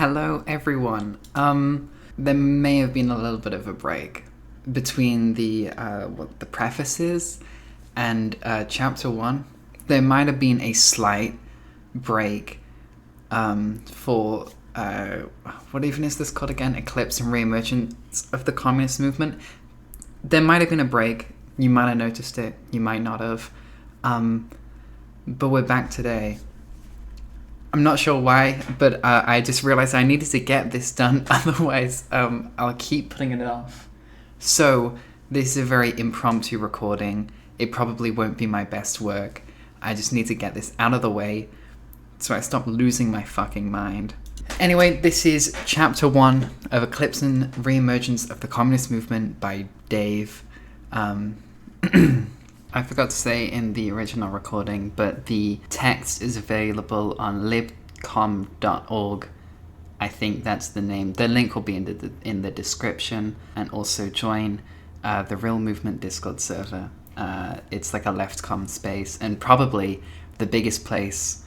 Hello, everyone. There may have been a little bit of a break between the prefaces and chapter 1. There might have been a slight break for what even is this called again? Eclipse and Re-emergence of the communist movement. There might have been a break. You might have noticed it. You might not have. But we're back today. I'm not sure why, but I just realized I needed to get this done, otherwise I'll keep putting it off. So, this is a very impromptu recording. It probably won't be my best work. I just need to get this out of the way so I stop losing my fucking mind. Anyway, this is chapter 1 of Eclipse and Re-emergence of the Communist Movement by Dave. I forgot to say in the original recording, but the text is available on libcom.org. I think that's the name. The link will be in the description, and also join the Real Movement Discord server. It's like a leftcom space, and probably the biggest place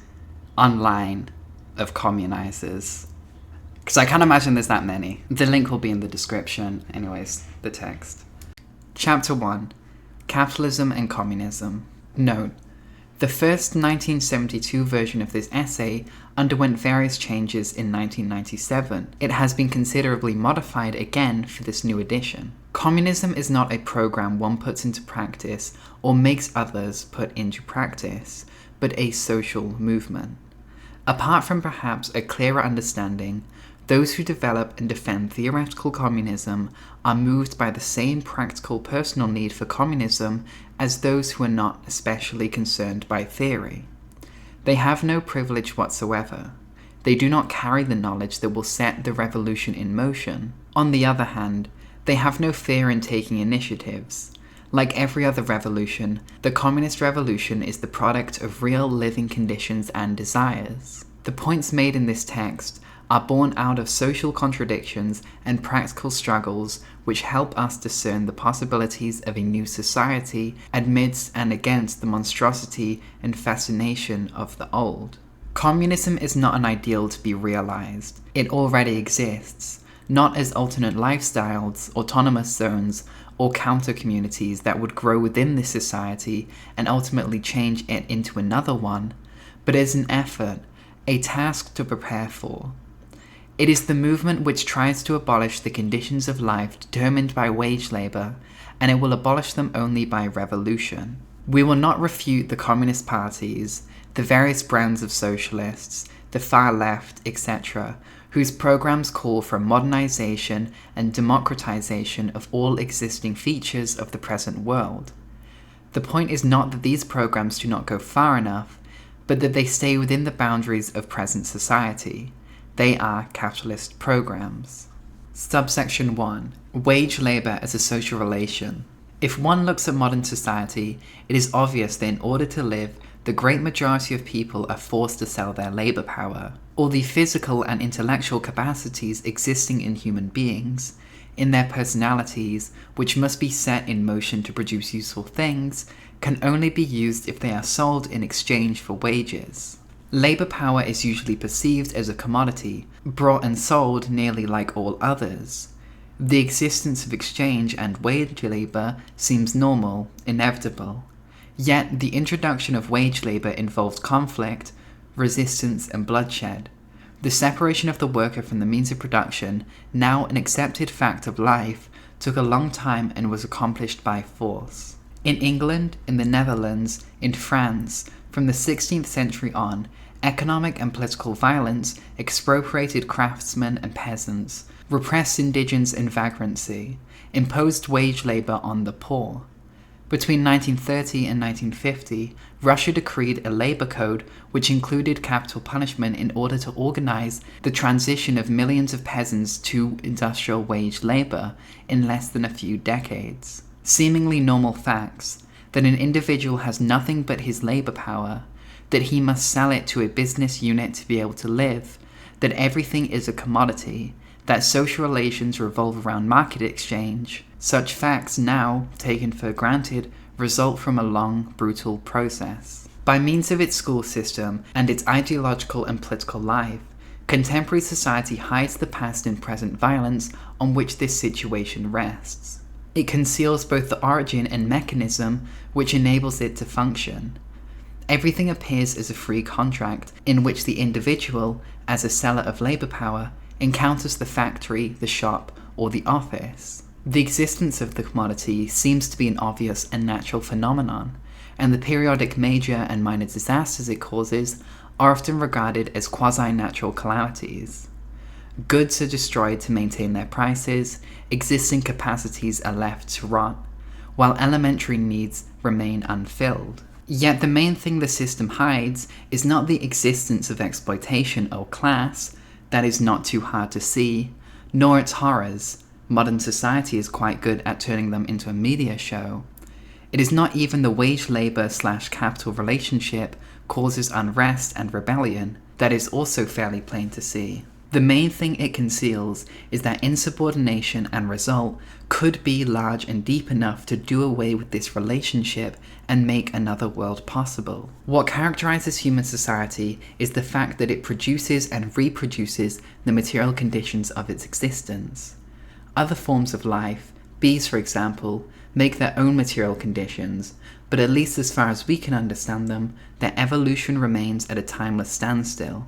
online of communizers. Because I can't imagine there's that many. The link will be in the description. Anyways, the text. Chapter 1. Capitalism and Communism. Note: the first 1972 version of this essay underwent various changes in 1997. It has been considerably modified again for this new edition. Communism is not a program one puts into practice or makes others put into practice, but a social movement. Apart from perhaps a clearer understanding, those who develop and defend theoretical communism are moved by the same practical personal need for communism as those who are not especially concerned by theory. They have no privilege whatsoever. They do not carry the knowledge that will set the revolution in motion. On the other hand, they have no fear in taking initiatives. Like every other revolution, the communist revolution is the product of real living conditions and desires. The points made in this text are born out of social contradictions and practical struggles which help us discern the possibilities of a new society amidst and against the monstrosity and fascination of the old. Communism is not an ideal to be realized. It already exists, not as alternate lifestyles, autonomous zones, or counter-communities that would grow within this society and ultimately change it into another one, but as an effort, a task to prepare for. It is the movement which tries to abolish the conditions of life determined by wage labour, and it will abolish them only by revolution. We will not refute the communist parties, the various brands of socialists, the far left, etc., whose programs call for modernization and democratization of all existing features of the present world. The point is not that these programs do not go far enough, but that they stay within the boundaries of present society. They are capitalist programs. Subsection 1. Wage labour as a social relation. If one looks at modern society, it is obvious that in order to live, the great majority of people are forced to sell their labour power. All the physical and intellectual capacities existing in human beings, in their personalities, which must be set in motion to produce useful things, can only be used if they are sold in exchange for wages. Labour power is usually perceived as a commodity, bought and sold nearly like all others. The existence of exchange and wage labour seems normal, inevitable. Yet the introduction of wage labour involved conflict, resistance, and bloodshed. The separation of the worker from the means of production, now an accepted fact of life, took a long time and was accomplished by force. In England, in the Netherlands, in France, from the 16th century on, economic and political violence expropriated craftsmen and peasants, repressed indigents and vagrancy, imposed wage labour on the poor. Between 1930 and 1950, Russia decreed a labour code which included capital punishment in order to organize the transition of millions of peasants to industrial wage labour in less than a few decades. Seemingly normal facts, that an individual has nothing but his labour power, that he must sell it to a business unit to be able to live, that everything is a commodity, that social relations revolve around market exchange. Such facts now, taken for granted, result from a long, brutal process. By means of its school system and its ideological and political life, Contemporary society hides the past and present violence on which this situation rests. It conceals both the origin and mechanism which enables it to function. Everything appears as a free contract in which the individual, as a seller of labor power, encounters the factory, the shop, or the office. The existence of the commodity seems to be an obvious and natural phenomenon, and the periodic major and minor disasters it causes are often regarded as quasi-natural calamities. Goods are destroyed to maintain their prices, existing capacities are left to rot, while elementary needs remain unfilled. Yet the main thing the system hides is not the existence of exploitation or class, that is not too hard to see, nor its horrors. Modern society is quite good at turning them into a media show. It is not even the wage-labor/capital relationship causes unrest and rebellion, that is also fairly plain to see. The main thing it conceals is that insubordination and result could be large and deep enough to do away with this relationship and make another world possible. What characterizes human society is the fact that it produces and reproduces the material conditions of its existence. Other forms of life, bees for example, make their own material conditions, but at least as far as we can understand them, their evolution remains at a timeless standstill.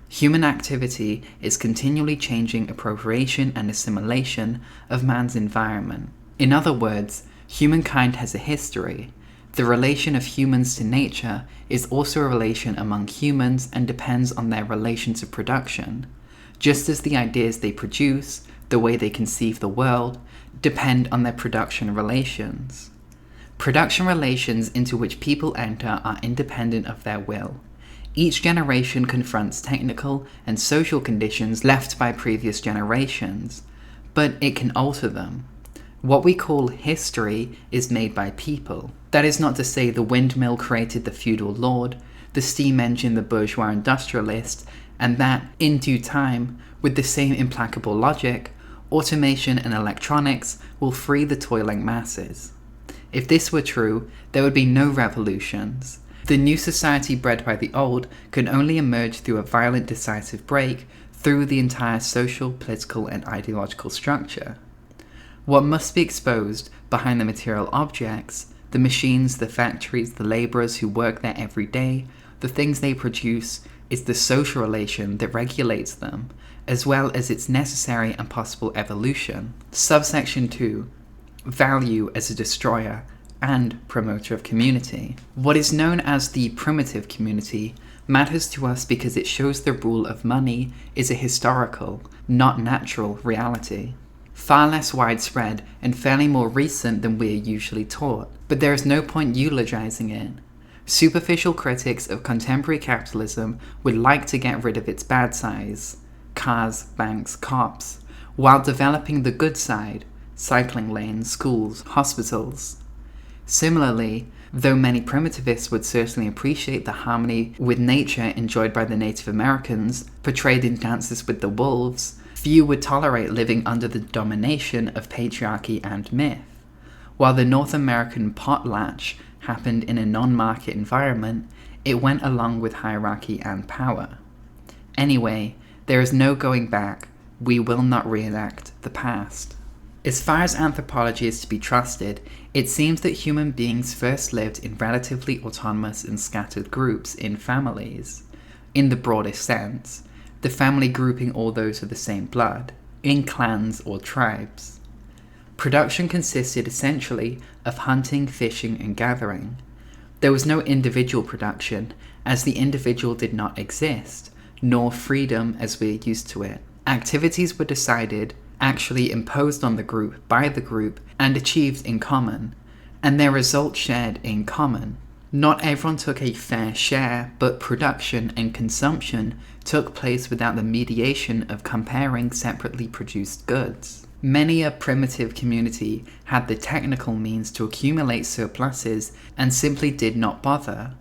Human activity is continually changing appropriation and assimilation of man's environment. In other words, humankind has a history. The relation of humans to nature is also a relation among humans and depends on their relation to production, just as the ideas they produce, the way they conceive the world, depend on their production relations. Production relations into which people enter are independent of their will. Each generation confronts technical and social conditions left by previous generations, but it can alter them. What we call history is made by people. That is not to say the windmill created the feudal lord, the steam engine the bourgeois industrialist, and that, in due time, with the same implacable logic, automation and electronics will free the toiling masses. If this were true, there would be no revolutions. The new society bred by the old could only emerge through a violent decisive break through the entire social, political, and ideological structure. What must be exposed behind the material objects, the machines, the factories, the laborers who work there every day, the things they produce, is the social relation that regulates them, as well as its necessary and possible evolution. Subsection 2. Value as a destroyer and promoter of community. What is known as the primitive community matters to us because it shows the rule of money is a historical, not natural reality. Far less widespread and fairly more recent than we are usually taught, but there is no point eulogizing it. Superficial critics of contemporary capitalism would like to get rid of its bad sides, cars, banks, cops, while developing the good side, cycling lanes, schools, hospitals. Similarly, though many primitivists would certainly appreciate the harmony with nature enjoyed by the Native Americans, portrayed in Dances with the Wolves, few would tolerate living under the domination of patriarchy and myth. While the North American potlatch happened in a non-market environment, it went along with hierarchy and power. Anyway, there is no going back. We will not reenact the past. As far as anthropology is to be trusted, it seems that human beings first lived in relatively autonomous and scattered groups in families, in the broadest sense, the family grouping all those of the same blood, in clans or tribes. Production consisted essentially of hunting, fishing, and gathering. There was no individual production, as the individual did not exist, nor freedom as we are used to it. Activities were decided, actually imposed on the group by the group, and achieved in common, and their results shared in common. Not everyone took a fair share, but production and consumption took place without the mediation of comparing separately produced goods. Many a primitive community had the technical means to accumulate surpluses and simply did not bother.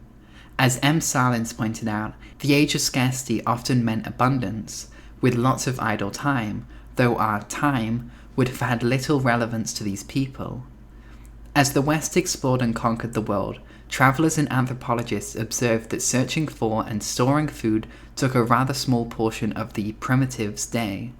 As M. Salins pointed out, the age of scarcity often meant abundance, with lots of idle time, though our time would have had little relevance to these people. As the West explored and conquered the world, travelers and anthropologists observed that searching for and storing food took a rather small portion of the primitive's day.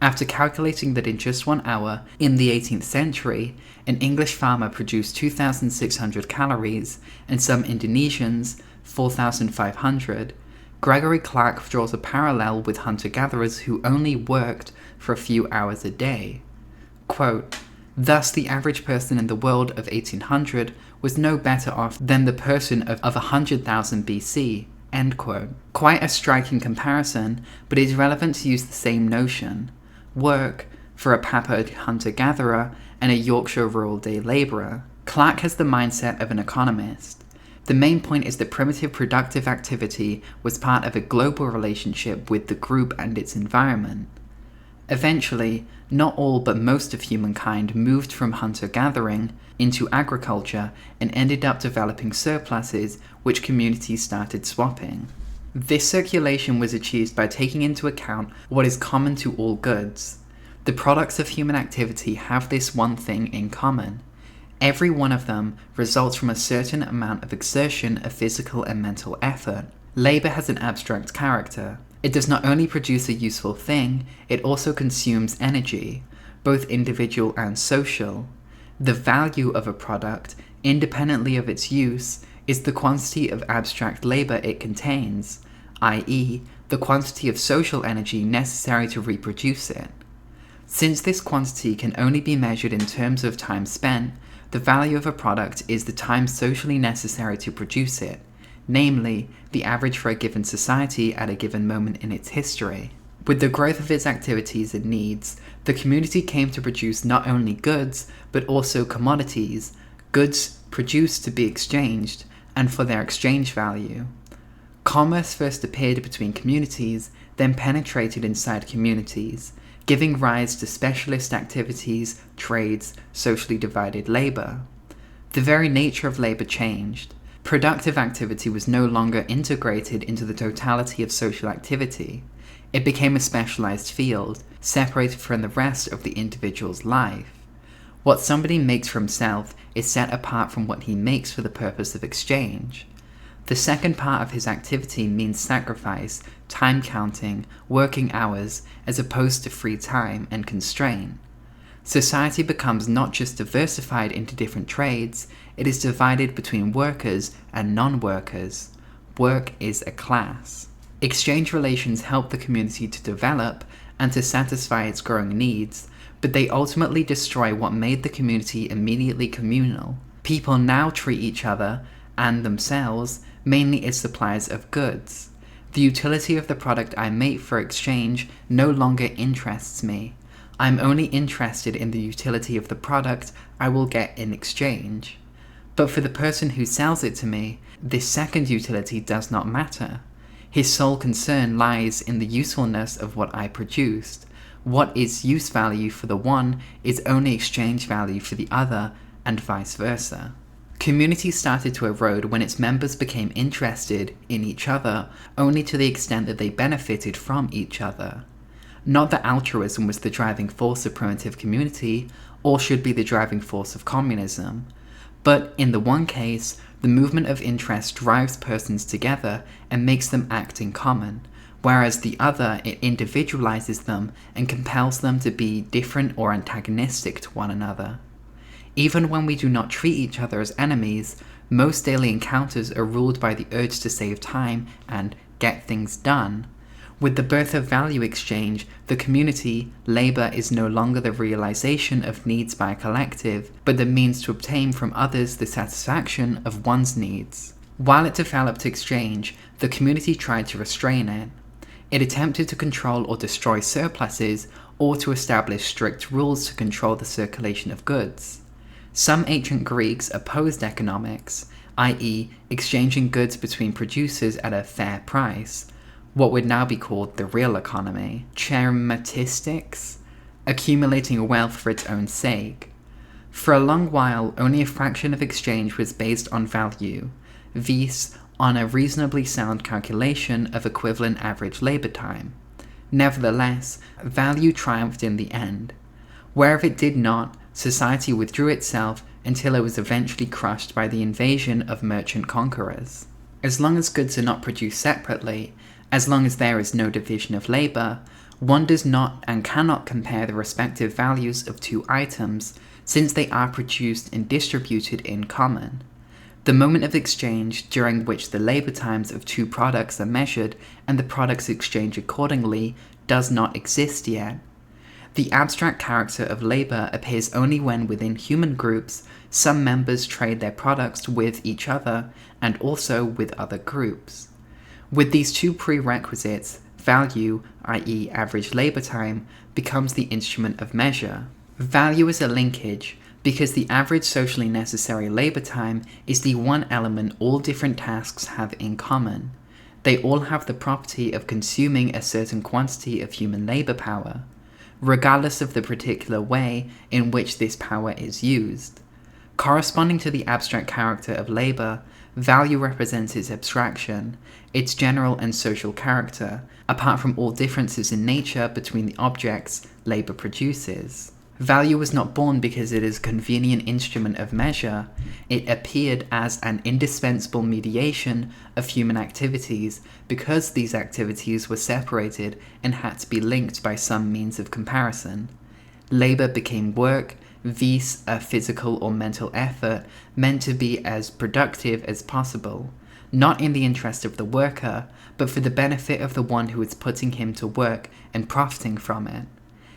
After calculating that in just 1 hour, in the 18th century, an English farmer produced 2,600 calories, and some Indonesians 4,500, Gregory Clark draws a parallel with hunter-gatherers who only worked for a few hours a day. Quote, "Thus the average person in the world of 1800 was no better off than the person of 100,000 BC." End quote. Quite a striking comparison, but it's relevant to use the same notion. Work for a Papa hunter-gatherer and a Yorkshire rural day labourer. Clark has the mindset of an economist. The main point is that primitive productive activity was part of a global relationship with the group and its environment. Eventually, not all but most of humankind moved from hunter-gathering into agriculture and ended up developing surpluses which communities started swapping. This circulation was achieved by taking into account what is common to all goods. The products of human activity have this one thing in common. Every one of them results from a certain amount of exertion of physical and mental effort. Labor has an abstract character. It does not only produce a useful thing, it also consumes energy, both individual and social. The value of a product, independently of its use, is the quantity of abstract labor it contains, i.e., the quantity of social energy necessary to reproduce it. Since this quantity can only be measured in terms of time spent, the value of a product is the time socially necessary to produce it, namely, the average for a given society at a given moment in its history. With the growth of its activities and needs, the community came to produce not only goods, but also commodities, goods produced to be exchanged, and for their exchange value. Commerce first appeared between communities, then penetrated inside communities, giving rise to specialist activities, trades, socially divided labor. The very nature of labor changed. Productive activity was no longer integrated into the totality of social activity. It became a specialized field, separated from the rest of the individual's life. What somebody makes for himself is set apart from what he makes for the purpose of exchange. The second part of his activity means sacrifice, time counting, working hours, as opposed to free time and constraint. Society becomes not just diversified into different trades, it is divided between workers and non-workers. Work is a class. Exchange relations help the community to develop and to satisfy its growing needs, but they ultimately destroy what made the community immediately communal. People now treat each other and themselves mainly as suppliers of goods. The utility of the product I make for exchange no longer interests me. I'm only interested in the utility of the product I will get in exchange. But for the person who sells it to me, this second utility does not matter. His sole concern lies in the usefulness of what I produced. What is use value for the one is only exchange value for the other, and vice versa. Community started to erode when its members became interested in each other only to the extent that they benefited from each other. Not that altruism was the driving force of primitive community, or should be the driving force of communism, but in the one case, the movement of interest drives persons together and makes them act in common, whereas the other, it individualizes them and compels them to be different or antagonistic to one another. Even when we do not treat each other as enemies, most daily encounters are ruled by the urge to save time and get things done. With the birth of value exchange, the community, labor is no longer the realization of needs by a collective, but the means to obtain from others the satisfaction of one's needs. While it developed exchange, the community tried to restrain it. It attempted to control or destroy surpluses, or to establish strict rules to control the circulation of goods. Some ancient Greeks opposed economics, i.e., exchanging goods between producers at a fair price, what would now be called the real economy. Chermatistics, accumulating wealth for its own sake. For a long while, only a fraction of exchange was based on value, viz. On a reasonably sound calculation of equivalent average labor time. Nevertheless, value triumphed in the end. Wherever it did not, society withdrew itself until it was eventually crushed by the invasion of merchant conquerors. As long as goods are not produced separately, as long as there is no division of labor, one does not and cannot compare the respective values of two items, since they are produced and distributed in common. The moment of exchange, during which the labor times of two products are measured and the products exchanged accordingly, does not exist yet. The abstract character of labor appears only when within human groups, some members trade their products with each other and also with other groups. With these two prerequisites, value, i.e. average labor time, becomes the instrument of measure. Value is a linkage, because the average socially necessary labor time is the one element all different tasks have in common. They all have the property of consuming a certain quantity of human labor power, regardless of the particular way in which this power is used. Corresponding to the abstract character of labor, value represents its abstraction, its general and social character, apart from all differences in nature between the objects labor produces. Value was not born because it is a convenient instrument of measure. It appeared as an indispensable mediation of human activities because these activities were separated and had to be linked by some means of comparison. Labor became work, viz. A physical or mental effort meant to be as productive as possible, not in the interest of the worker, but for the benefit of the one who is putting him to work and profiting from it.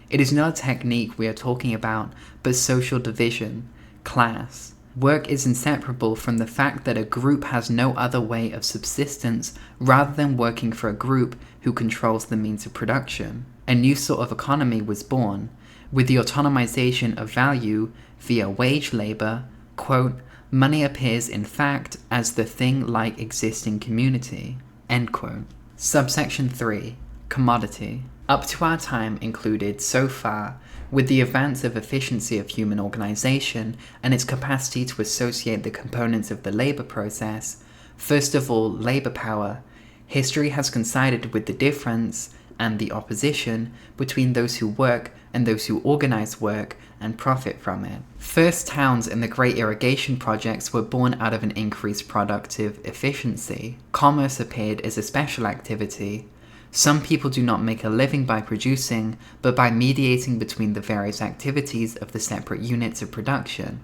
It is not a technique we are talking about, but social division, class. Work is inseparable from the fact that a group has no other way of subsistence rather than working for a group who controls the means of production. A new sort of economy was born, with the autonomization of value via wage labor. Quote, money appears in fact as the thing-like existing community. End quote. Subsection 3. Commodity. Up to our time included, so far, with the advance of efficiency of human organization and its capacity to associate the components of the labor process, first of all, labor power, history has coincided with the difference and the opposition between those who work and those who organize work and profit from it. First towns and the great irrigation projects were born out of an increased productive efficiency. Commerce appeared as a special activity. Some people do not make a living by producing, but by mediating between the various activities of the separate units of production.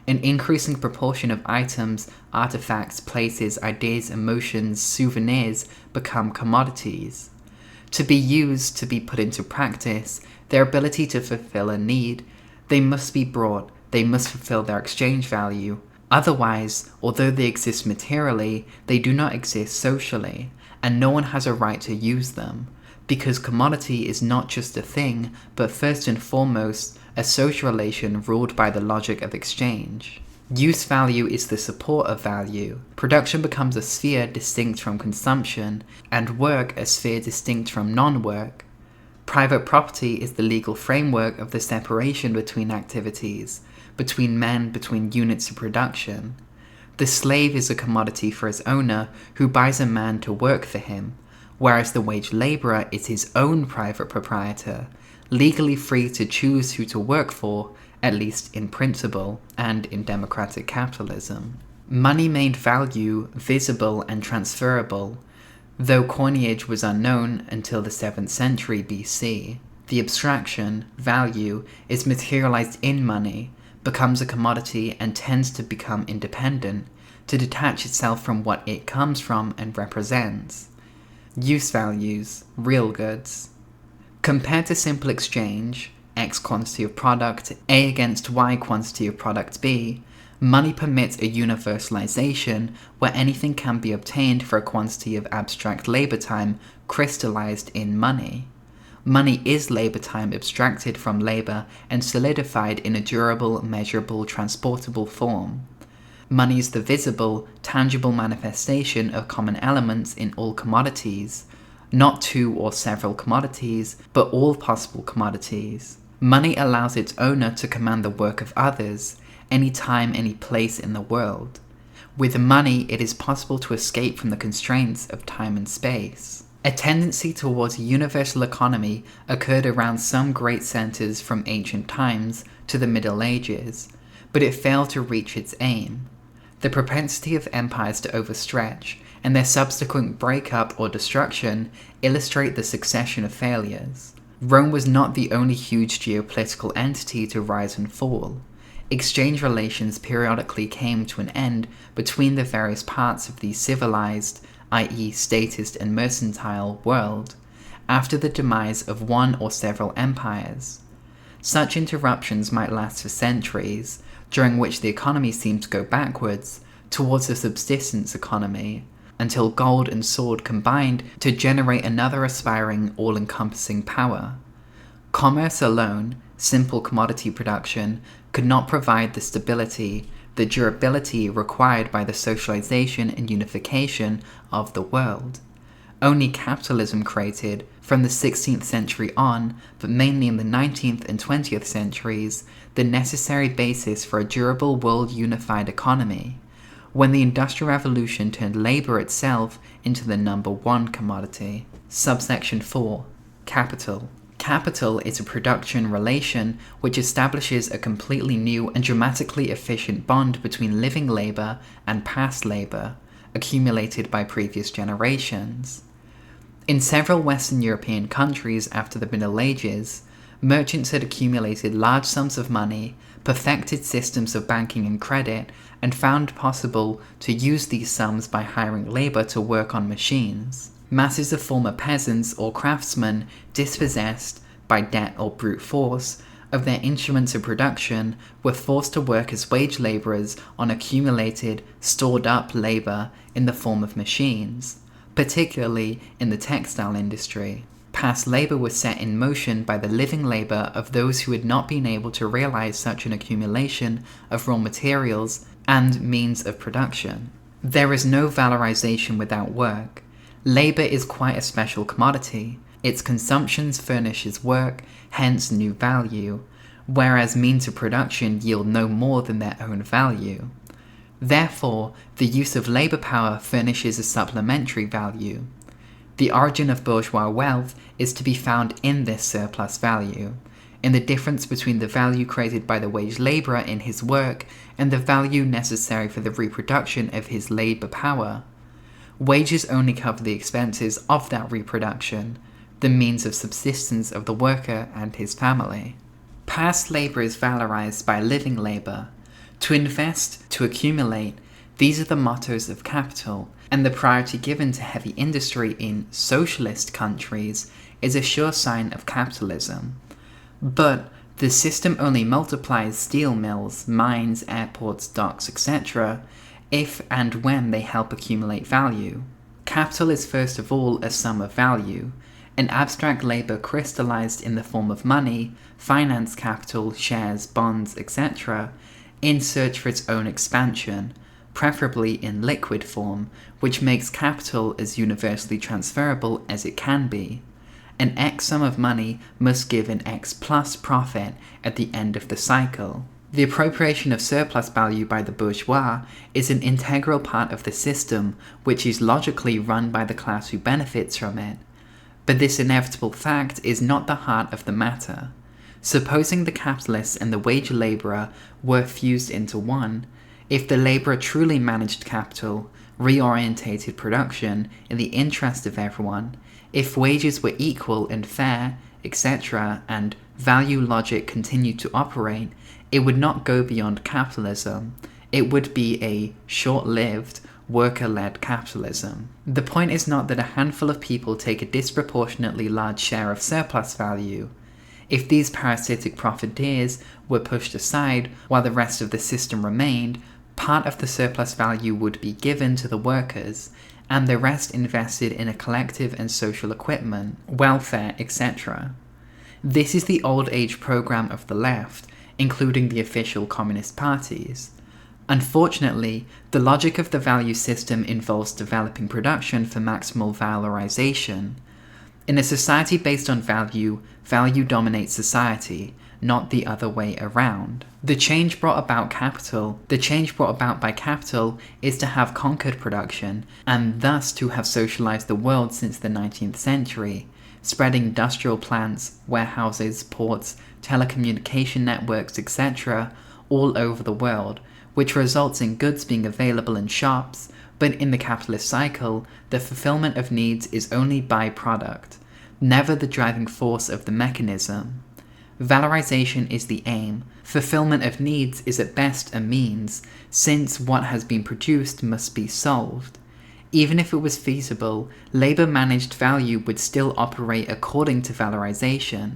An increasing proportion of items, artifacts, places, ideas, emotions, souvenirs become commodities. To be used, to be put into practice, their ability to fulfill a need, they must be brought, they must fulfill their exchange value. Otherwise, although they exist materially, they do not exist socially, and no one has a right to use them, because commodity is not just a thing, but first and foremost, a social relation ruled by the logic of exchange. Use value is the support of value. Production becomes a sphere distinct from consumption, and work a sphere distinct from non-work. Private property is the legal framework of the separation between activities, between men, between units of production. The slave is a commodity for his owner, who buys a man to work for him, whereas the wage laborer is his own private proprietor, legally free to choose who to work for, at least in principle, and in democratic capitalism. Money made value visible and transferable, though coinage was unknown until the 7th century BC. The abstraction, value, is materialized in money, becomes a commodity, and tends to become independent, to detach itself from what it comes from and represents. Use values, real goods. Compared to simple exchange, X quantity of product A against Y quantity of product B, money permits a universalization where anything can be obtained for a quantity of abstract labor time crystallized in money. Money is labor time abstracted from labor and solidified in a durable, measurable, transportable form. Money is the visible, tangible manifestation of common elements in all commodities, not two or several commodities, but all possible commodities. Money allows its owner to command the work of others, any time, any place in the world. With money, it is possible to escape from the constraints of time and space. A tendency towards a universal economy occurred around some great centers from ancient times to the Middle Ages, but it failed to reach its aim. The propensity of empires to overstretch and their subsequent breakup or destruction illustrate the succession of failures. Rome was not the only huge geopolitical entity to rise and fall. Exchange relations periodically came to an end between the various parts of the civilized, i.e. statist and mercantile, world, after the demise of one or several empires. Such interruptions might last for centuries, during which the economy seemed to go backwards towards a subsistence economy, until gold and sword combined to generate another aspiring, all-encompassing power. Commerce alone, simple commodity production, could not provide the stability, the durability required by the socialization and unification of the world. Only capitalism created, from the 16th century on, but mainly in the 19th and 20th centuries, the necessary basis for a durable world-unified economy, when the Industrial Revolution turned labor itself into the number one commodity. Subsection 4. Capital. Capital is a production relation which establishes a completely new and dramatically efficient bond between living labor and past labor, accumulated by previous generations. In several Western European countries after the Middle Ages, merchants had accumulated large sums of money, perfected systems of banking and credit, and found possible to use these sums by hiring labor to work on machines. Masses of former peasants or craftsmen, dispossessed, by debt or brute force, of their instruments of production, were forced to work as wage laborers on accumulated, stored-up labor in the form of machines, particularly in the textile industry. Past labor was set in motion by the living labor of those who had not been able to realize such an accumulation of raw materials and means of production. There is no valorization without work. Labor is quite a special commodity. Its consumptions furnishes work, hence new value, whereas means of production yield no more than their own value. Therefore, the use of labor power furnishes a supplementary value. The origin of bourgeois wealth is to be found in this surplus value, in the difference between the value created by the wage laborer in his work and the value necessary for the reproduction of his labor power. Wages only cover the expenses of that reproduction, the means of subsistence of the worker and his family. Past labor is valorized by living labor. To invest, to accumulate, these are the mottos of capital, and the priority given to heavy industry in socialist countries is a sure sign of capitalism. But the system only multiplies steel mills, mines, airports, docks, etc., if and when they help accumulate value. Capital is first of all a sum of value, an abstract labor crystallized in the form of money, finance capital, shares, bonds, etc., in search for its own expansion, preferably in liquid form, which makes capital as universally transferable as it can be. An X sum of money must give an X plus profit at the end of the cycle. The appropriation of surplus value by the bourgeois is an integral part of the system, which is logically run by the class who benefits from it. But this inevitable fact is not the heart of the matter. Supposing the capitalist and the wage laborer were fused into one, if the laborer truly managed capital, reorientated production in the interest of everyone, if wages were equal and fair, etc., and value logic continued to operate, it would not go beyond capitalism. It would be a short-lived, worker-led capitalism. The point is not that a handful of people take a disproportionately large share of surplus value. If these parasitic profiteers were pushed aside while the rest of the system remained, part of the surplus value would be given to the workers, and the rest invested in a collective and social equipment, welfare, etc. This is the old age program of the left, including the official communist parties. Unfortunately, the logic of the value system involves developing production for maximal valorization. In a society based on value, value dominates society, not the other way around. The change brought about by capital is to have conquered production, and thus to have socialized the world since the 19th century, spreading industrial plants, warehouses, ports, telecommunication networks, etc., all over the world, which results in goods being available in shops, but in the capitalist cycle, the fulfillment of needs is only byproduct, never the driving force of the mechanism. Valorization is the aim. Fulfillment of needs is at best a means, since what has been produced must be solved. Even if it was feasible, labor-managed value would still operate according to valorization.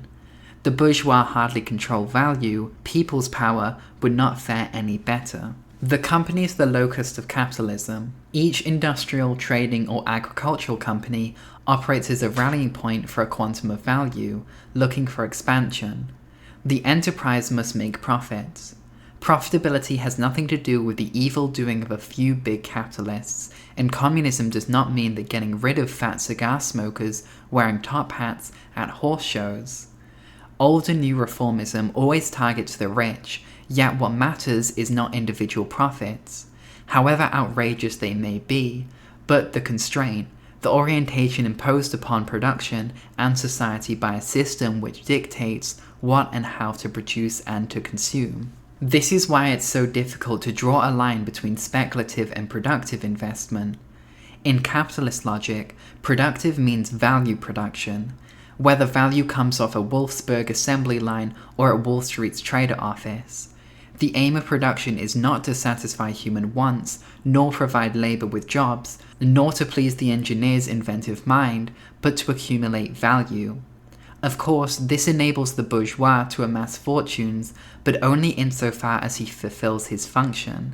The bourgeois hardly control value, people's power would not fare any better. The company is the locus of capitalism. Each industrial, trading, or agricultural company operates as a rallying point for a quantum of value, looking for expansion. The enterprise must make profits. Profitability has nothing to do with the evil doing of a few big capitalists, and communism does not mean that getting rid of fat cigar smokers wearing top hats at horse shows. Old and new reformism always targets the rich, yet what matters is not individual profits, however outrageous they may be, but the constraint, the orientation imposed upon production and society by a system which dictates what and how to produce and to consume. This is why it's so difficult to draw a line between speculative and productive investment. In capitalist logic, productive means value production, whether value comes off a Wolfsburg assembly line or at Wall Street's trader office. The aim of production is not to satisfy human wants, nor provide labor with jobs, nor to please the engineer's inventive mind, but to accumulate value. Of course, this enables the bourgeois to amass fortunes, but only insofar as he fulfills his function.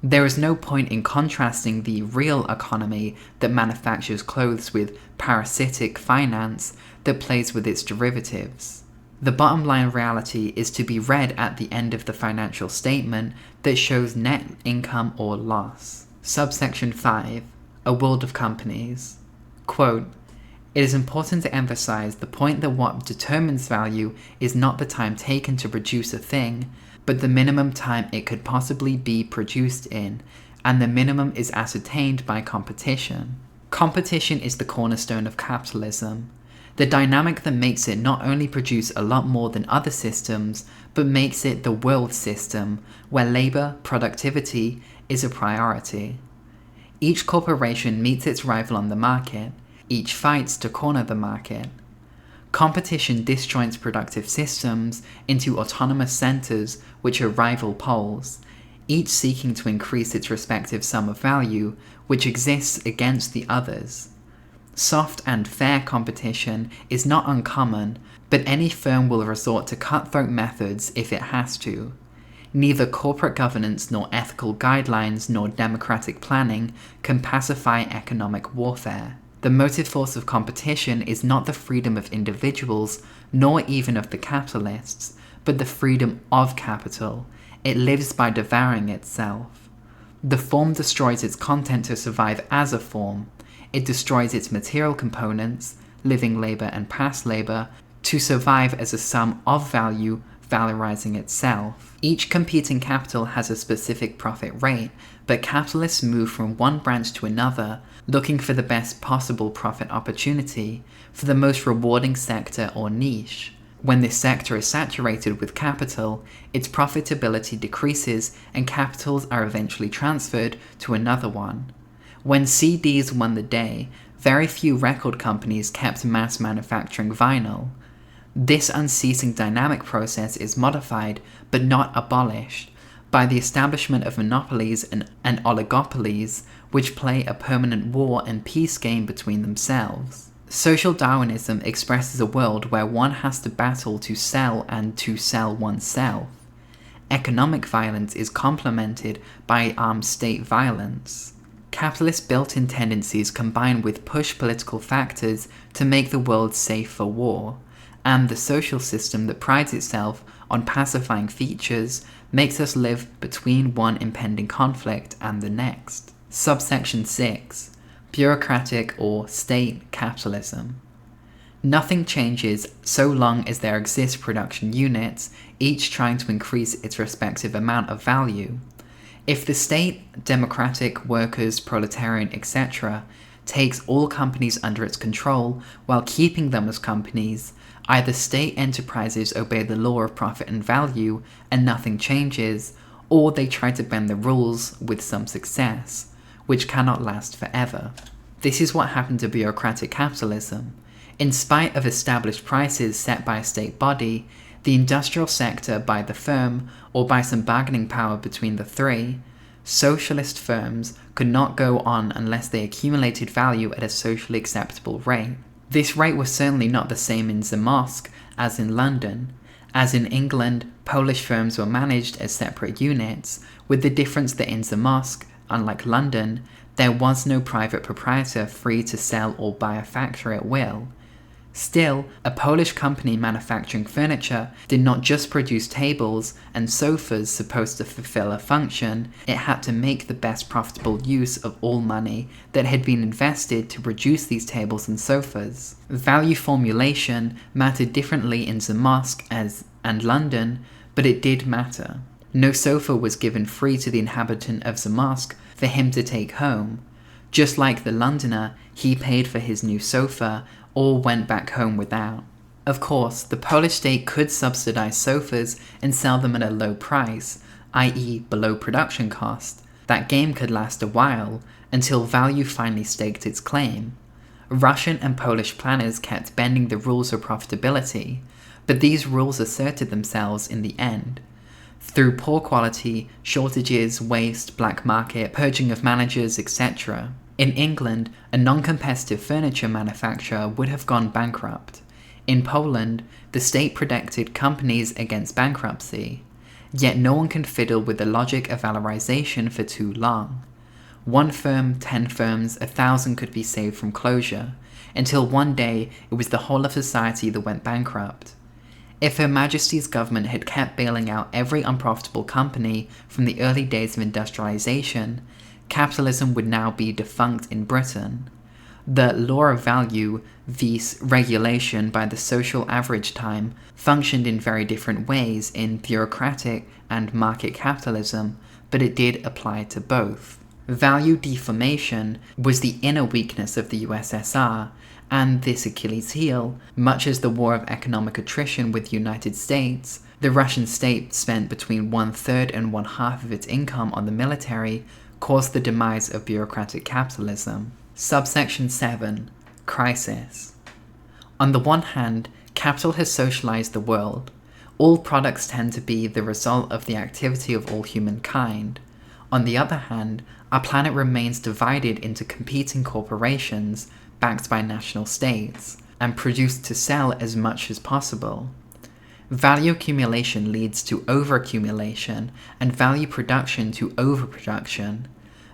There is no point in contrasting the real economy that manufactures clothes with parasitic finance that plays with its derivatives. The bottom line reality is to be read at the end of the financial statement that shows net income or loss. Subsection 5. A world of companies. Quote, "It is important to emphasize the point that what determines value is not the time taken to produce a thing, but the minimum time it could possibly be produced in, and the minimum is ascertained by competition. Competition is the cornerstone of capitalism. The dynamic that makes it not only produce a lot more than other systems, but makes it the world system, where labor, productivity, is a priority. Each corporation meets its rival on the market, each fights to corner the market. Competition disjoints productive systems into autonomous centers which are rival poles, each seeking to increase its respective sum of value, which exists against the others. Soft and fair competition is not uncommon, but any firm will resort to cutthroat methods if it has to. Neither corporate governance nor ethical guidelines nor democratic planning can pacify economic warfare. The motive force of competition is not the freedom of individuals, nor even of the capitalists, but the freedom of capital. It lives by devouring itself. The form destroys its content to survive as a form. It destroys its material components, living labor and past labor, to survive as a sum of value, valorizing itself. Each competing capital has a specific profit rate, but capitalists move from one branch to another, looking for the best possible profit opportunity, for the most rewarding sector or niche. When this sector is saturated with capital, its profitability decreases and capitals are eventually transferred to another one. When CDs won the day, very few record companies kept mass manufacturing vinyl. This unceasing dynamic process is modified, but not abolished, by the establishment of monopolies and oligopolies, which play a permanent war and peace game between themselves. Social Darwinism expresses a world where one has to battle to sell and to sell oneself. Economic violence is complemented by armed state violence. Capitalist built-in tendencies combine with push political factors to make the world safe for war, and the social system that prides itself on pacifying features makes us live between one impending conflict and the next. Subsection 6. Bureaucratic or state capitalism. Nothing changes so long as there exist production units, each trying to increase its respective amount of value. If the state, democratic, workers, proletarian, etc., takes all companies under its control while keeping them as companies, Either state enterprises obey the law of profit and value and nothing changes, or they try to bend the rules with some success, which cannot last forever. This is what happened to bureaucratic capitalism. In spite of established prices set by a state body, the industrial sector by the firm, or by some bargaining power between the three, socialist firms could not go on unless they accumulated value at a socially acceptable rate. This rate was certainly not the same in Zamość as in London. As in England, Polish firms were managed as separate units, with the difference that in Zamość, unlike London, there was no private proprietor free to sell or buy a factory at will. Still, a Polish company manufacturing furniture did not just produce tables and sofas supposed to fulfill a function, it had to make the best profitable use of all money that had been invested to produce these tables and sofas. Value formulation mattered differently in Zamość and London, but it did matter. No sofa was given free to the inhabitant of Zamość for him to take home. Just like the Londoner, he paid for his new sofa or went back home without. Of course, the Polish state could subsidize sofas and sell them at a low price, i.e. below production cost. That game could last a while, until value finally staked its claim. Russian and Polish planners kept bending the rules of profitability, but these rules asserted themselves in the end. Through poor quality, shortages, waste, black market, purging of managers, etc. In England, a non-competitive furniture manufacturer would have gone bankrupt. In Poland, the state protected companies against bankruptcy. Yet no one can fiddle with the logic of valorization for too long. 1 firm, 10 firms, 1,000 could be saved from closure, until one day it was the whole of society that went bankrupt. If Her Majesty's government had kept bailing out every unprofitable company from the early days of industrialization, capitalism would now be defunct in Britain. The law of value, vis regulation by the social average time, functioned in very different ways in bureaucratic and market capitalism, but it did apply to both. Value deformation was the inner weakness of the USSR, and this Achilles heel, much as the war of economic attrition with the United States, the Russian state spent between 1/3 and 1/2 of its income on the military, caused the demise of bureaucratic capitalism. Subsection 7. Crisis. On the one hand, capital has socialized the world. All products tend to be the result of the activity of all humankind. On the other hand, our planet remains divided into competing corporations backed by national states, and produced to sell as much as possible. Value accumulation leads to overaccumulation, and value production to overproduction.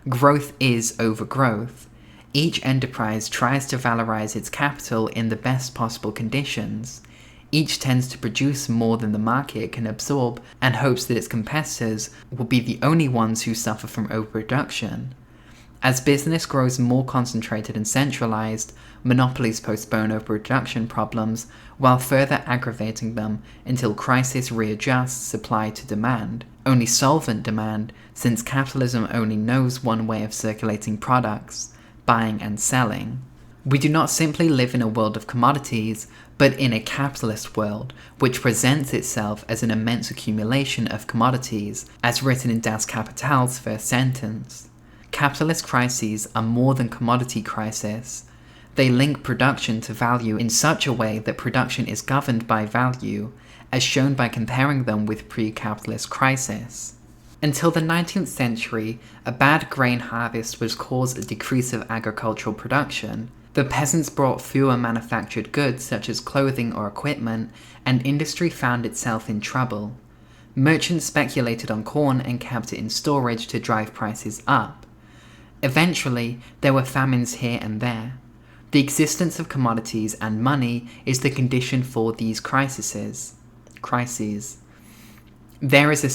Growth is overgrowth. Each enterprise tries to valorize its capital in the best possible conditions. Each tends to produce more than the market can absorb and hopes that its competitors will be the only ones who suffer from overproduction. As business grows more concentrated and centralized, monopolies postpone overproduction problems while further aggravating them until crisis readjusts supply to demand. Only solvent demand, since capitalism only knows one way of circulating products, buying and selling. We do not simply live in a world of commodities, but in a capitalist world, which presents itself as an immense accumulation of commodities, as written in Das Kapital's first sentence. Capitalist crises are more than commodity crises. They link production to value in such a way that production is governed by value, as shown by comparing them with pre-capitalist crisis. Until the 19th century, a bad grain harvest would cause a decrease of agricultural production. The peasants brought fewer manufactured goods such as clothing or equipment, and industry found itself in trouble. Merchants speculated on corn and kept it in storage to drive prices up. Eventually, there were famines here and there. The existence of commodities and money is the condition for these crises. There is a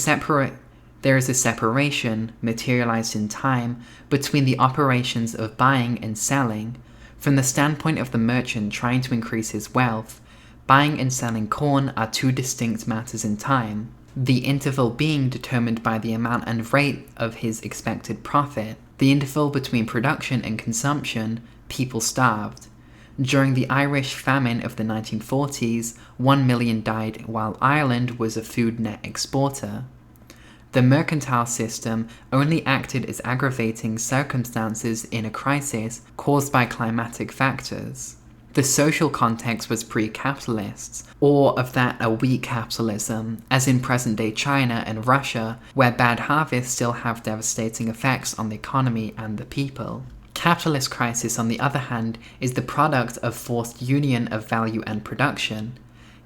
separation, materialized in time, between the operations of buying and selling. From the standpoint of the merchant trying to increase his wealth, buying and selling corn are two distinct matters in time, the interval being determined by the amount and rate of his expected profit. The interval between production and consumption, people starved. During the Irish famine of the 1940s, 1 million died while Ireland was a food net exporter. The mercantile system only acted as aggravating circumstances in a crisis caused by climatic factors. The social context was pre-capitalist, or of that a weak capitalism, as in present-day China and Russia, where bad harvests still have devastating effects on the economy and the people. Capitalist crisis, on the other hand, is the product of forced union of value and production.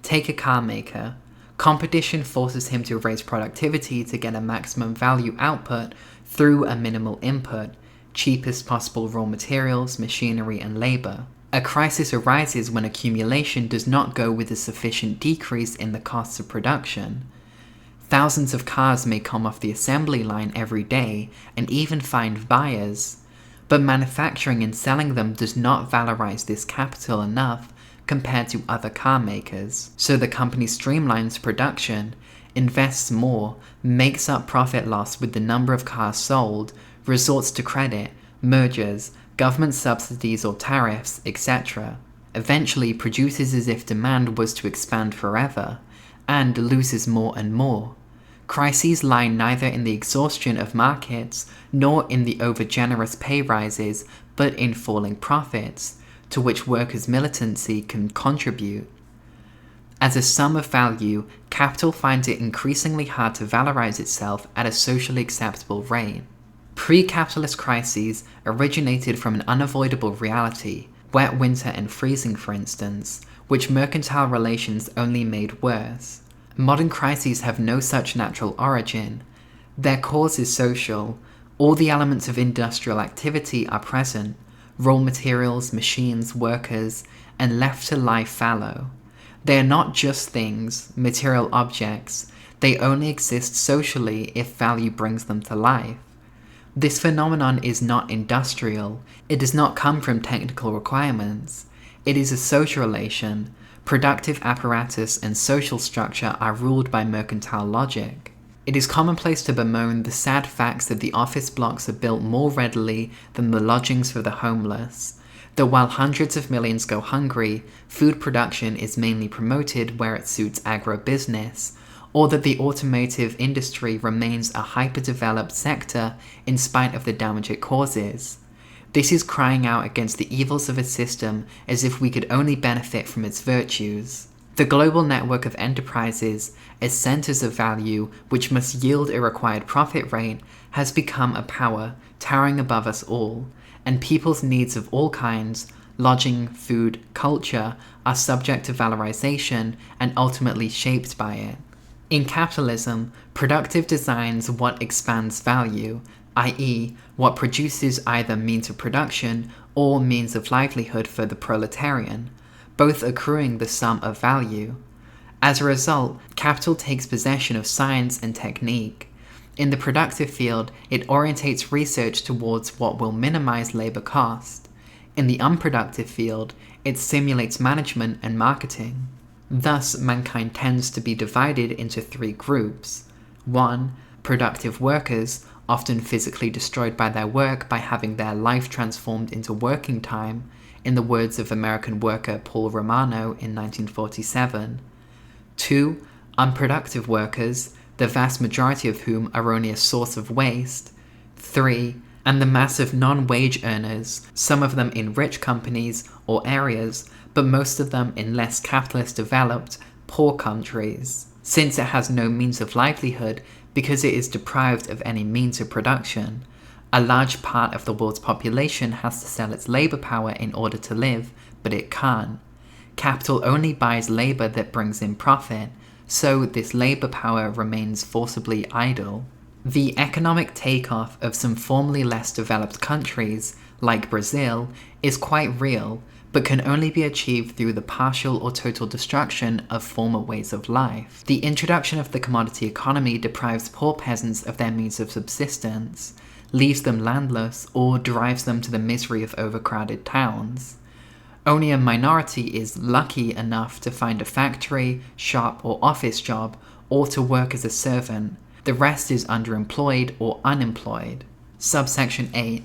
Take a car maker. Competition forces him to raise productivity to get a maximum value output through a minimal input, cheapest possible raw materials, machinery, and labor. A crisis arises when accumulation does not go with a sufficient decrease in the costs of production. Thousands of cars may come off the assembly line every day and even find buyers, but manufacturing and selling them does not valorize this capital enough compared to other car makers. So the company streamlines production, invests more, makes up profit loss with the number of cars sold, resorts to credit, mergers, government subsidies or tariffs, etc. Eventually produces as if demand was to expand forever, and loses more and more. Crises lie neither in the exhaustion of markets, nor in the over-generous pay rises, but in falling profits, to which workers' militancy can contribute. As a sum of value, capital finds it increasingly hard to valorize itself at a socially acceptable rate. Pre-capitalist crises originated from an unavoidable reality, wet winter and freezing for instance, which mercantile relations only made worse. Modern crises have no such natural origin. Their cause is social. All the elements of industrial activity are present, raw materials, machines, workers, and left to lie fallow. They are not just things, material objects. They only exist socially if value brings them to life. This phenomenon is not industrial. It does not come from technical requirements. It is a social relation. Productive apparatus and social structure are ruled by mercantile logic. It is commonplace to bemoan the sad facts that the office blocks are built more readily than the lodgings for the homeless, that while hundreds of millions go hungry, food production is mainly promoted where it suits agro-business, or that the automotive industry remains a hyper-developed sector in spite of the damage it causes. This is crying out against the evils of a system as if we could only benefit from its virtues. The global network of enterprises, as centers of value which must yield a required profit rate, has become a power towering above us all, and people's needs of all kinds, lodging, food, culture, are subject to valorization and ultimately shaped by it. In capitalism, productive designs what expands value, i.e., what produces either means of production or means of livelihood for the proletarian, both accruing the sum of value. As a result, capital takes possession of science and technique. In the productive field, it orientates research towards what will minimize labor cost. In the unproductive field, it simulates management and marketing. Thus, mankind tends to be divided into three groups. 1. Productive workers, often physically destroyed by their work by having their life transformed into working time, in the words of American worker Paul Romano in 1947. 2. Unproductive workers, the vast majority of whom are only a source of waste. 3. And the massive non-wage earners, some of them in rich companies or areas, but most of them in less capitalist developed, poor countries, since it has no means of livelihood because it is deprived of any means of production. A large part of the world's population has to sell its labor power in order to live, but it can't. Capital only buys labor that brings in profit, so this labor power remains forcibly idle. The economic takeoff of some formerly less developed countries, like Brazil, is quite real, but can only be achieved through the partial or total destruction of former ways of life. The introduction of the commodity economy deprives poor peasants of their means of subsistence, leaves them landless, or drives them to the misery of overcrowded towns. Only a minority is lucky enough to find a factory, shop, or office job, or to work as a servant. The rest is underemployed or unemployed. Subsection 8.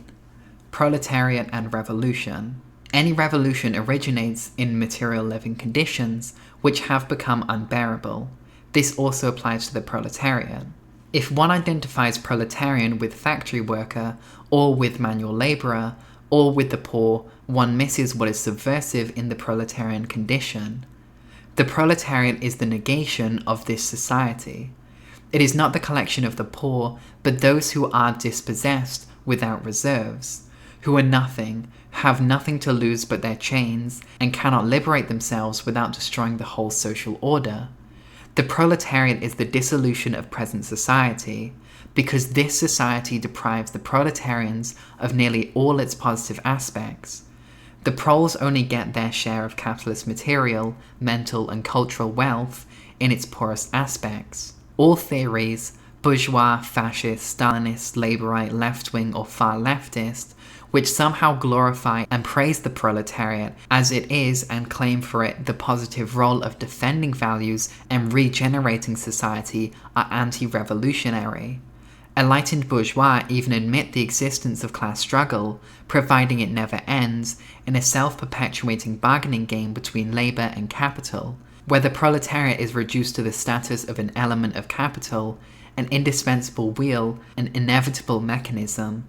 Proletariat and Revolution. Any revolution originates in material living conditions which have become unbearable. This also applies to the proletariat. If one identifies proletarian with factory worker, or with manual labourer, or with the poor, one misses what is subversive in the proletarian condition. The proletariat is the negation of this society. It is not the collection of the poor, but those who are dispossessed without reserves, who are nothing, have nothing to lose but their chains, and cannot liberate themselves without destroying the whole social order. The proletariat is the dissolution of present society, because this society deprives the proletarians of nearly all its positive aspects. The proles only get their share of capitalist material, mental, and cultural wealth in its poorest aspects. All theories, bourgeois, fascist, Stalinist, labourite, left-wing, or far leftist, which somehow glorify and praise the proletariat as it is and claim for it the positive role of defending values and regenerating society, are anti-revolutionary. Enlightened bourgeois even admit the existence of class struggle, providing it never ends, in a self-perpetuating bargaining game between labour and capital, where the proletariat is reduced to the status of an element of capital, an indispensable wheel, an inevitable mechanism.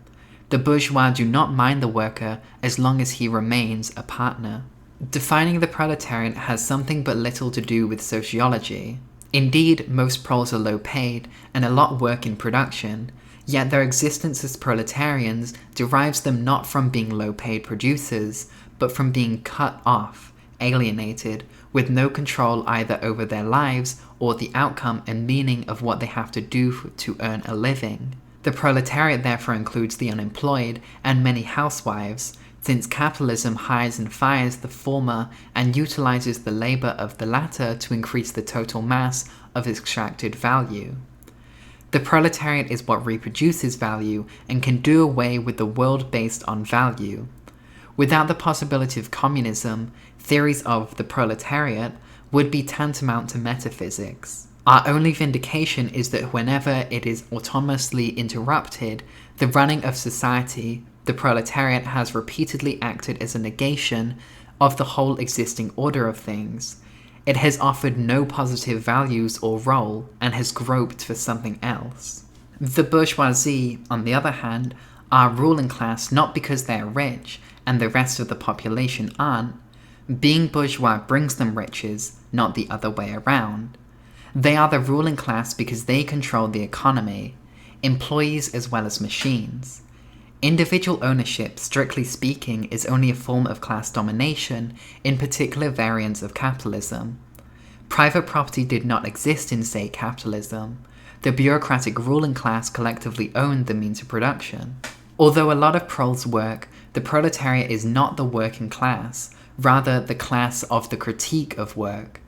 The bourgeois do not mind the worker as long as he remains a partner. Defining the proletariat has something but little to do with sociology. Indeed, most proles are low paid and a lot work in production, yet their existence as proletarians derives them not from being low paid producers, but from being cut off, alienated, with no control either over their lives or the outcome and meaning of what they have to do to earn a living. The proletariat therefore includes the unemployed and many housewives, since capitalism hires and fires the former and utilizes the labor of the latter to increase the total mass of extracted value. The proletariat is what reproduces value and can do away with the world based on value. Without the possibility of communism, theories of the proletariat would be tantamount to metaphysics. Our only vindication is that whenever it is autonomously interrupted, the running of society, the proletariat has repeatedly acted as a negation of the whole existing order of things. It has offered no positive values or role, and has groped for something else. The bourgeoisie, on the other hand, are ruling class not because they are rich, and the rest of the population aren't. Being bourgeois brings them riches, not the other way around. They are the ruling class because they control the economy, employees as well as machines. Individual ownership, strictly speaking, is only a form of class domination in particular variants of capitalism. Private property did not exist in state capitalism. The bureaucratic ruling class collectively owned the means of production. Although a lot of proles work, the proletariat is not the working class, rather the class of the critique of work.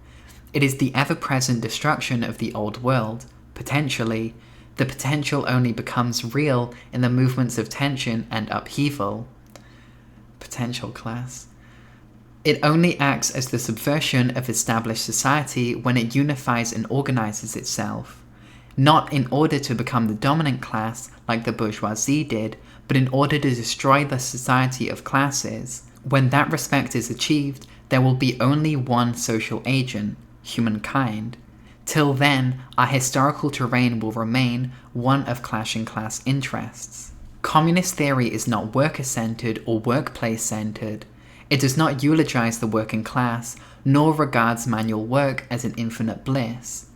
It is the ever-present destruction of the old world, potentially. The potential only becomes real in the movements of tension and upheaval. Potential class. It only acts as the subversion of established society when it unifies and organizes itself. Not in order to become the dominant class like the bourgeoisie did, but in order to destroy the society of classes. When that respect is achieved, there will be only one social agent, humankind. Till then, our historical terrain will remain one of clashing class interests. Communist theory is not worker-centered or workplace-centered. It does not eulogize the working class, nor regards manual work as an infinite bliss.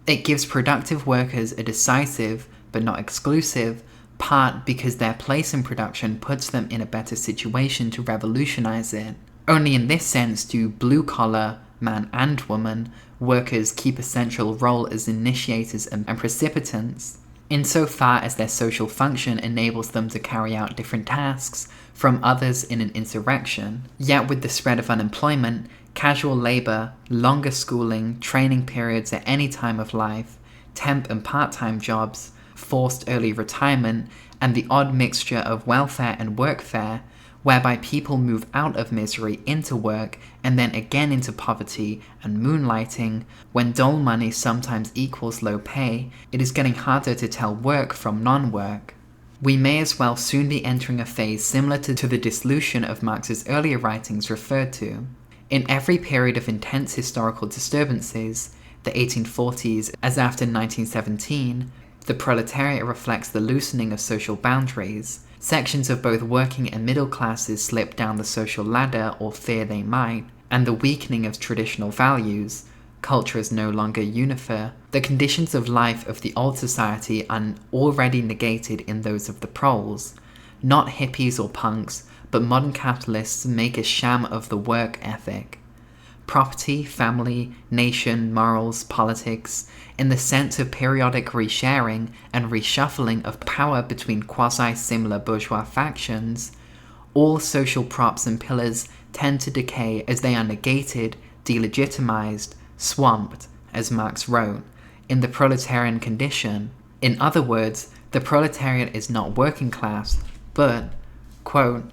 It gives productive workers a decisive, but not exclusive, part because their place in production puts them in a better situation to revolutionize it. Only in this sense do blue-collar, man and woman, workers keep a central role as initiators and precipitants, insofar as their social function enables them to carry out different tasks from others in an insurrection. Yet with the spread of unemployment, casual labour, longer schooling, training periods at any time of life, temp and part-time jobs, forced early retirement, and the odd mixture of welfare and workfare, whereby people move out of misery into work and then again into poverty and moonlighting, when dull money sometimes equals low pay, it is getting harder to tell work from non-work. We may as well soon be entering a phase similar to the dissolution of Marx's earlier writings referred to. In every period of intense historical disturbances, the 1840s as after 1917, the proletariat reflects the loosening of social boundaries. Sections of both working and middle classes slip down the social ladder or fear they might, and the weakening of traditional values. Culture is no longer unifier. The conditions of life of the old society are already negated in those of the proles. Not hippies or punks, but modern capitalists make a sham of the work ethic. Property, family, nation, morals, politics, in the sense of periodic resharing and reshuffling of power between quasi-similar bourgeois factions, all social props and pillars tend to decay as they are negated, delegitimized, swamped, as Marx wrote, in the proletarian condition. In other words, the proletariat is not working class, but, quote,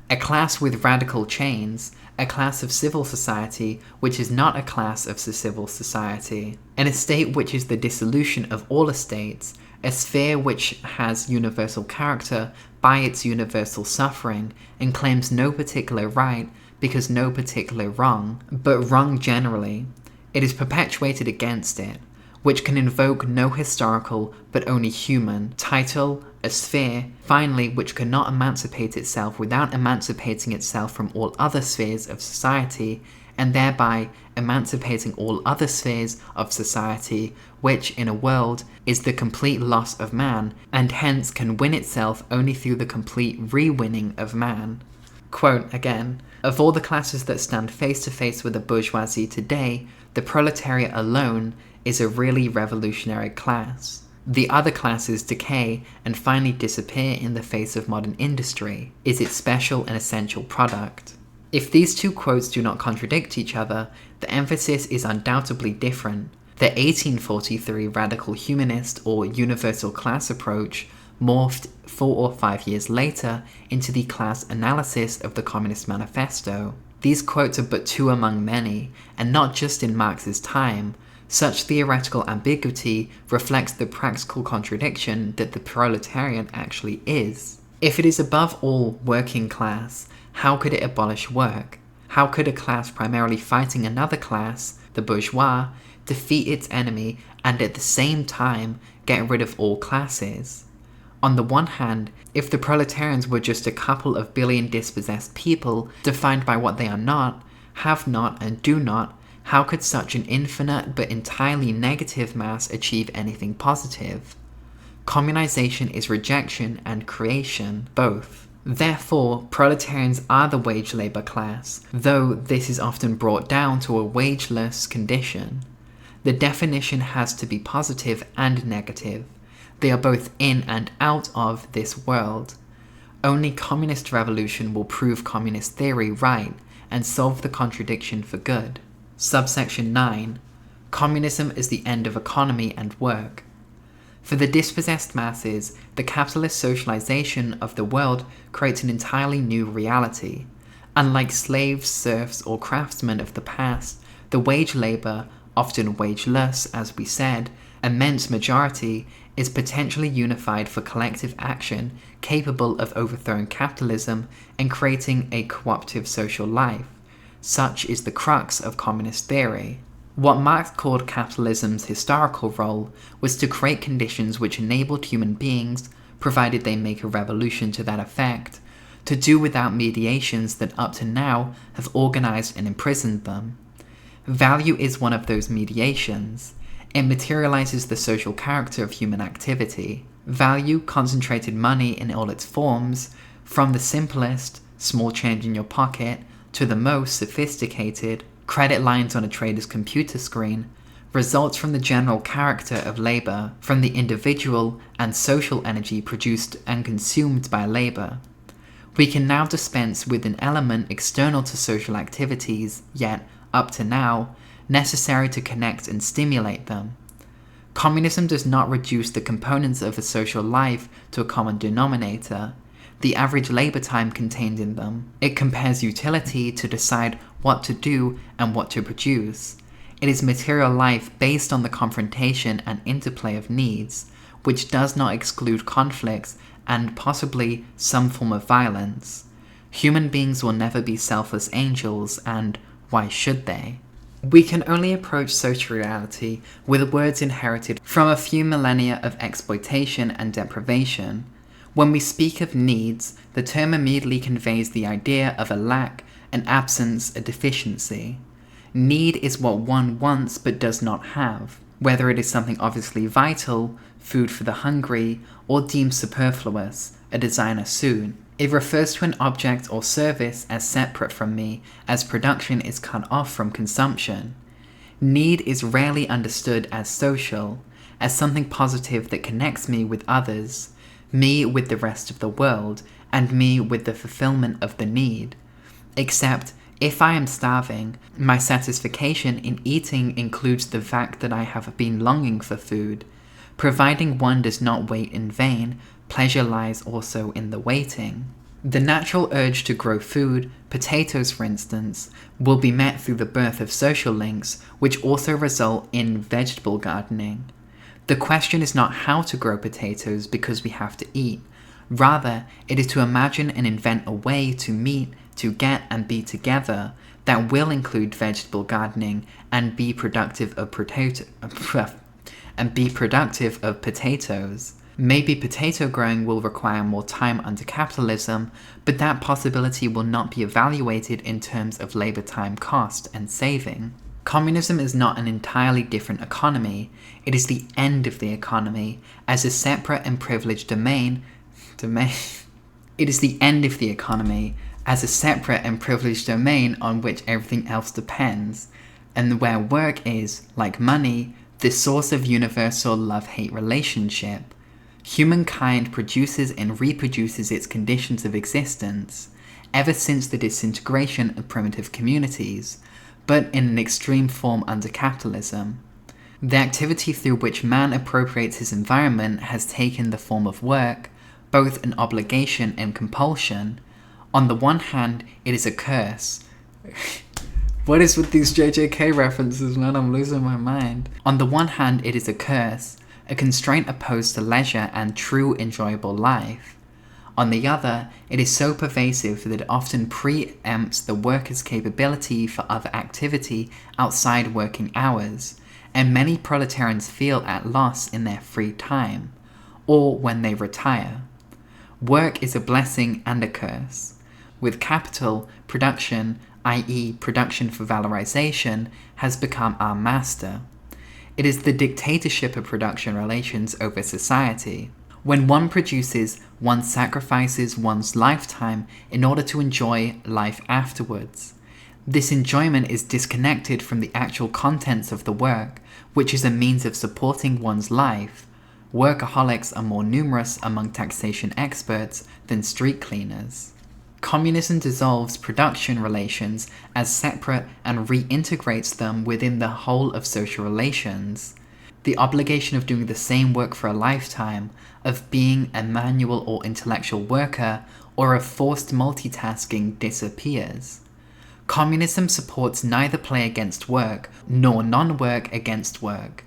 a class with radical chains, a class of civil society which is not a class of civil society, an estate which is the dissolution of all estates, a sphere which has universal character by its universal suffering and claims no particular right because no particular wrong, but wrong generally. It is perpetuated against it, which can invoke no historical but only human title, a sphere, finally, which cannot emancipate itself without emancipating itself from all other spheres of society, and thereby emancipating all other spheres of society, which, in a world, is the complete loss of man, and hence can win itself only through the complete re-winning of man. Quote again, of all the classes that stand face to face with the bourgeoisie today, the proletariat alone is a really revolutionary class. The other classes decay and finally disappear in the face of modern industry, is its special and essential product. If these two quotes do not contradict each other, the emphasis is undoubtedly different. The 1843 radical humanist or universal class approach morphed 4 or 5 years later into the class analysis of the Communist Manifesto. These quotes are but two among many, and not just in Marx's time. Such theoretical ambiguity reflects the practical contradiction that the proletariat actually is. If it is above all working class, how could it abolish work? How could a class primarily fighting another class, the bourgeois, defeat its enemy and at the same time get rid of all classes? On the one hand, if the proletarians were just a couple of billion dispossessed people defined by what they are not, have not, and do not, how could such an infinite but entirely negative mass achieve anything positive? Communization is rejection and creation, both. Therefore, proletarians are the wage labor class, though this is often brought down to a wageless condition. The definition has to be positive and negative. They are both in and out of this world. Only communist revolution will prove communist theory right and solve the contradiction for good. Subsection 9. Communism is the end of economy and work. For the dispossessed masses, the capitalist socialization of the world creates an entirely new reality. Unlike slaves, serfs, or craftsmen of the past, the wage labor, often wageless as we said, immense majority, is potentially unified for collective action capable of overthrowing capitalism and creating a cooperative social life. Such is the crux of communist theory. What Marx called capitalism's historical role was to create conditions which enabled human beings, provided they make a revolution to that effect, to do without mediations that up to now have organized and imprisoned them. Value is one of those mediations. It materializes the social character of human activity. Value, concentrated money in all its forms, from the simplest, small change in your pocket, to the most sophisticated, credit lines on a trader's computer screen, results from the general character of labor, from the individual and social energy produced and consumed by labor. We can now dispense with an element external to social activities, yet, up to now, necessary to connect and stimulate them. Communism does not reduce the components of a social life to a common denominator, the average labor time contained in them. It compares utility to decide what to do and what to produce. It is material life based on the confrontation and interplay of needs, which does not exclude conflicts and possibly some form of violence. Human beings will never be selfless angels, and why should they? We can only approach social reality with words inherited from a few millennia of exploitation and deprivation. When we speak of needs, the term immediately conveys the idea of a lack, an absence, a deficiency. Need is what one wants but does not have, whether it is something obviously vital, food for the hungry, or deemed superfluous, a designer suit. It refers to an object or service as separate from me, as production is cut off from consumption. Need is rarely understood as social, as something positive that connects me with others, me with the rest of the world, and me with the fulfillment of the need. Except, if I am starving, my satisfaction in eating includes the fact that I have been longing for food. Providing one does not wait in vain, pleasure lies also in the waiting. The natural urge to grow food, potatoes for instance, will be met through the birth of social links, which also result in vegetable gardening. The question is not how to grow potatoes because we have to eat. Rather, it is to imagine and invent a way to meet, to get and be together that will include vegetable gardening and be productive of potatoes. Maybe potato growing will require more time under capitalism, but that possibility will not be evaluated in terms of labor time cost and saving. Communism is not an entirely different economy. It is the end of the economy as a separate and privileged domain. It is the end of the economy as a separate and privileged domain on which everything else depends, and where work is, like money, the source of universal love-hate relationship. Humankind produces and reproduces its conditions of existence, ever since the disintegration of primitive communities, but in an extreme form under capitalism. The activity through which man appropriates his environment has taken the form of work, both an obligation and compulsion. On the one hand, it is a curse. What is with these JJK references, man? I'm losing my mind. On the one hand, it is a curse, a constraint opposed to leisure and true enjoyable life. On the other, it is so pervasive that it often preempts the worker's capability for other activity outside working hours, and many proletarians feel at loss in their free time, or when they retire. Work is a blessing and a curse. With capital, production, i.e. production for valorization, has become our master. It is the dictatorship of production relations over society. When one produces, one sacrifices one's lifetime in order to enjoy life afterwards. This enjoyment is disconnected from the actual contents of the work, which is a means of supporting one's life. Workaholics are more numerous among taxation experts than street cleaners. Communism dissolves production relations as separate and reintegrates them within the whole of social relations. The obligation of doing the same work for a lifetime, of being a manual or intellectual worker, or of forced multitasking disappears. Communism supports neither play against work, nor non-work against work.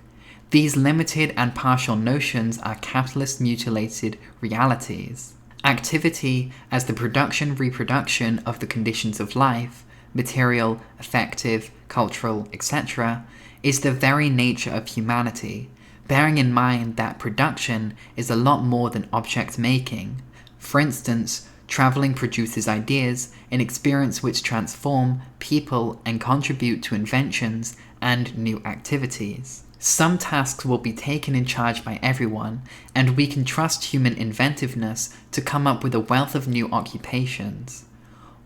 These limited and partial notions are capitalist mutilated realities. Activity, as the production-reproduction of the conditions of life, material, affective, cultural, etc., is the very nature of humanity, bearing in mind that production is a lot more than object making. For instance, traveling produces ideas, an experience which transform people and contribute to inventions and new activities. Some tasks will be taken in charge by everyone, and we can trust human inventiveness to come up with a wealth of new occupations.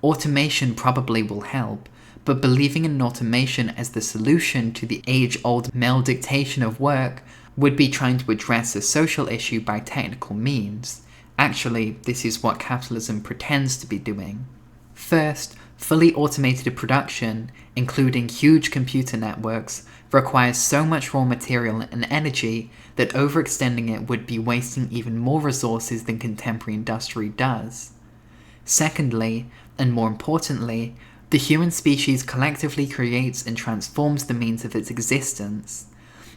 Automation probably will help, but believing in automation as the solution to the age-old male dictation of work would be trying to address a social issue by technical means. Actually, this is what capitalism pretends to be doing. First, fully automated production, including huge computer networks, requires so much raw material and energy that overextending it would be wasting even more resources than contemporary industry does. Secondly, and more importantly, the human species collectively creates and transforms the means of its existence.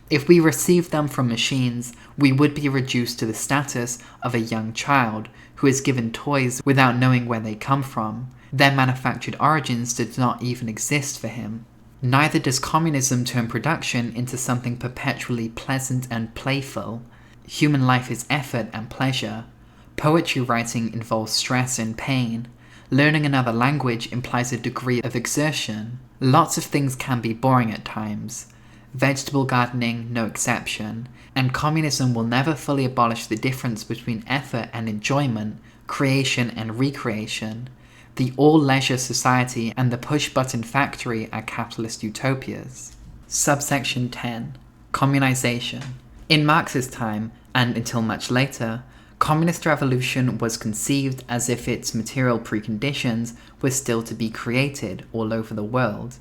If we received them from machines, we would be reduced to the status of a young child who is given toys without knowing where they come from. Their manufactured origins did not even exist for him. Neither does communism turn production into something perpetually pleasant and playful. Human life is effort and pleasure. Poetry writing involves stress and pain. Learning another language implies a degree of exertion. Lots of things can be boring at times. Vegetable gardening, no exception. And communism will never fully abolish the difference between effort and enjoyment, creation and recreation. The all-leisure society and the push-button factory are capitalist utopias. Subsection 10. Communization. In Marx's time, and until much later, communist revolution was conceived as if its material preconditions were still to be created all over the world,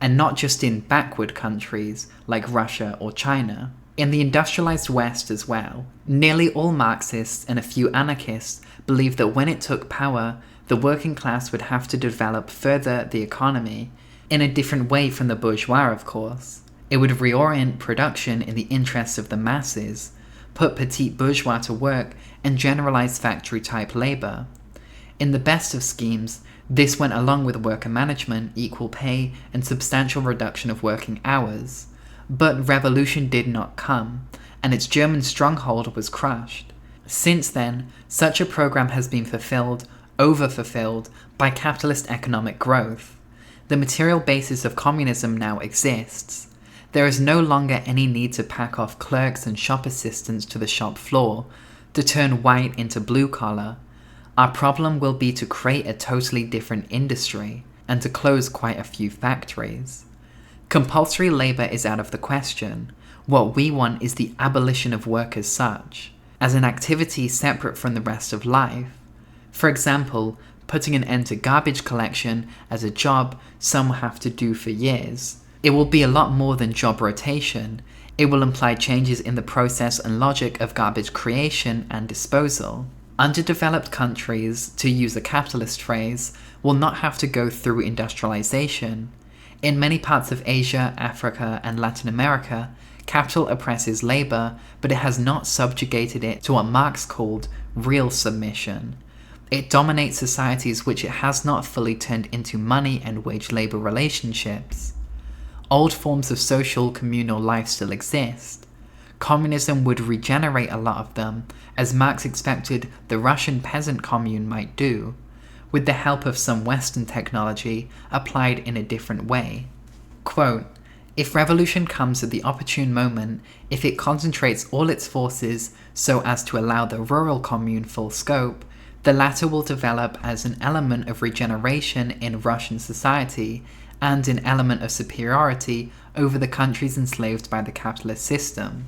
and not just in backward countries like Russia or China. In the industrialized West as well, nearly all Marxists and a few anarchists believed that when it took power, the working class would have to develop further the economy, in a different way from the bourgeois, of course. It would reorient production in the interests of the masses, put petit bourgeois to work, and generalize factory-type labor. In the best of schemes, this went along with worker management, equal pay, and substantial reduction of working hours. But revolution did not come, and its German stronghold was crushed. Since then, such a program has been over-fulfilled by capitalist economic growth. The material basis of communism now exists. There is no longer any need to pack off clerks and shop assistants to the shop floor, to turn white into blue collar. Our problem will be to create a totally different industry, and to close quite a few factories. Compulsory labor is out of the question. What we want is the abolition of work as such, as an activity separate from the rest of life. For example, putting an end to garbage collection as a job some will have to do for years. It will be a lot more than job rotation. It will imply changes in the process and logic of garbage creation and disposal. Underdeveloped countries, to use a capitalist phrase, will not have to go through industrialization. In many parts of Asia, Africa, and Latin America, capital oppresses labor, but it has not subjugated it to what Marx called real submission. It dominates societies which it has not fully turned into money and wage labor relationships. Old forms of social communal life still exist. Communism would regenerate a lot of them, as Marx expected the Russian peasant commune might do, with the help of some Western technology applied in a different way. Quote, "If revolution comes at the opportune moment, if it concentrates all its forces so as to allow the rural commune full scope, the latter will develop as an element of regeneration in Russian society and an element of superiority over the countries enslaved by the capitalist system."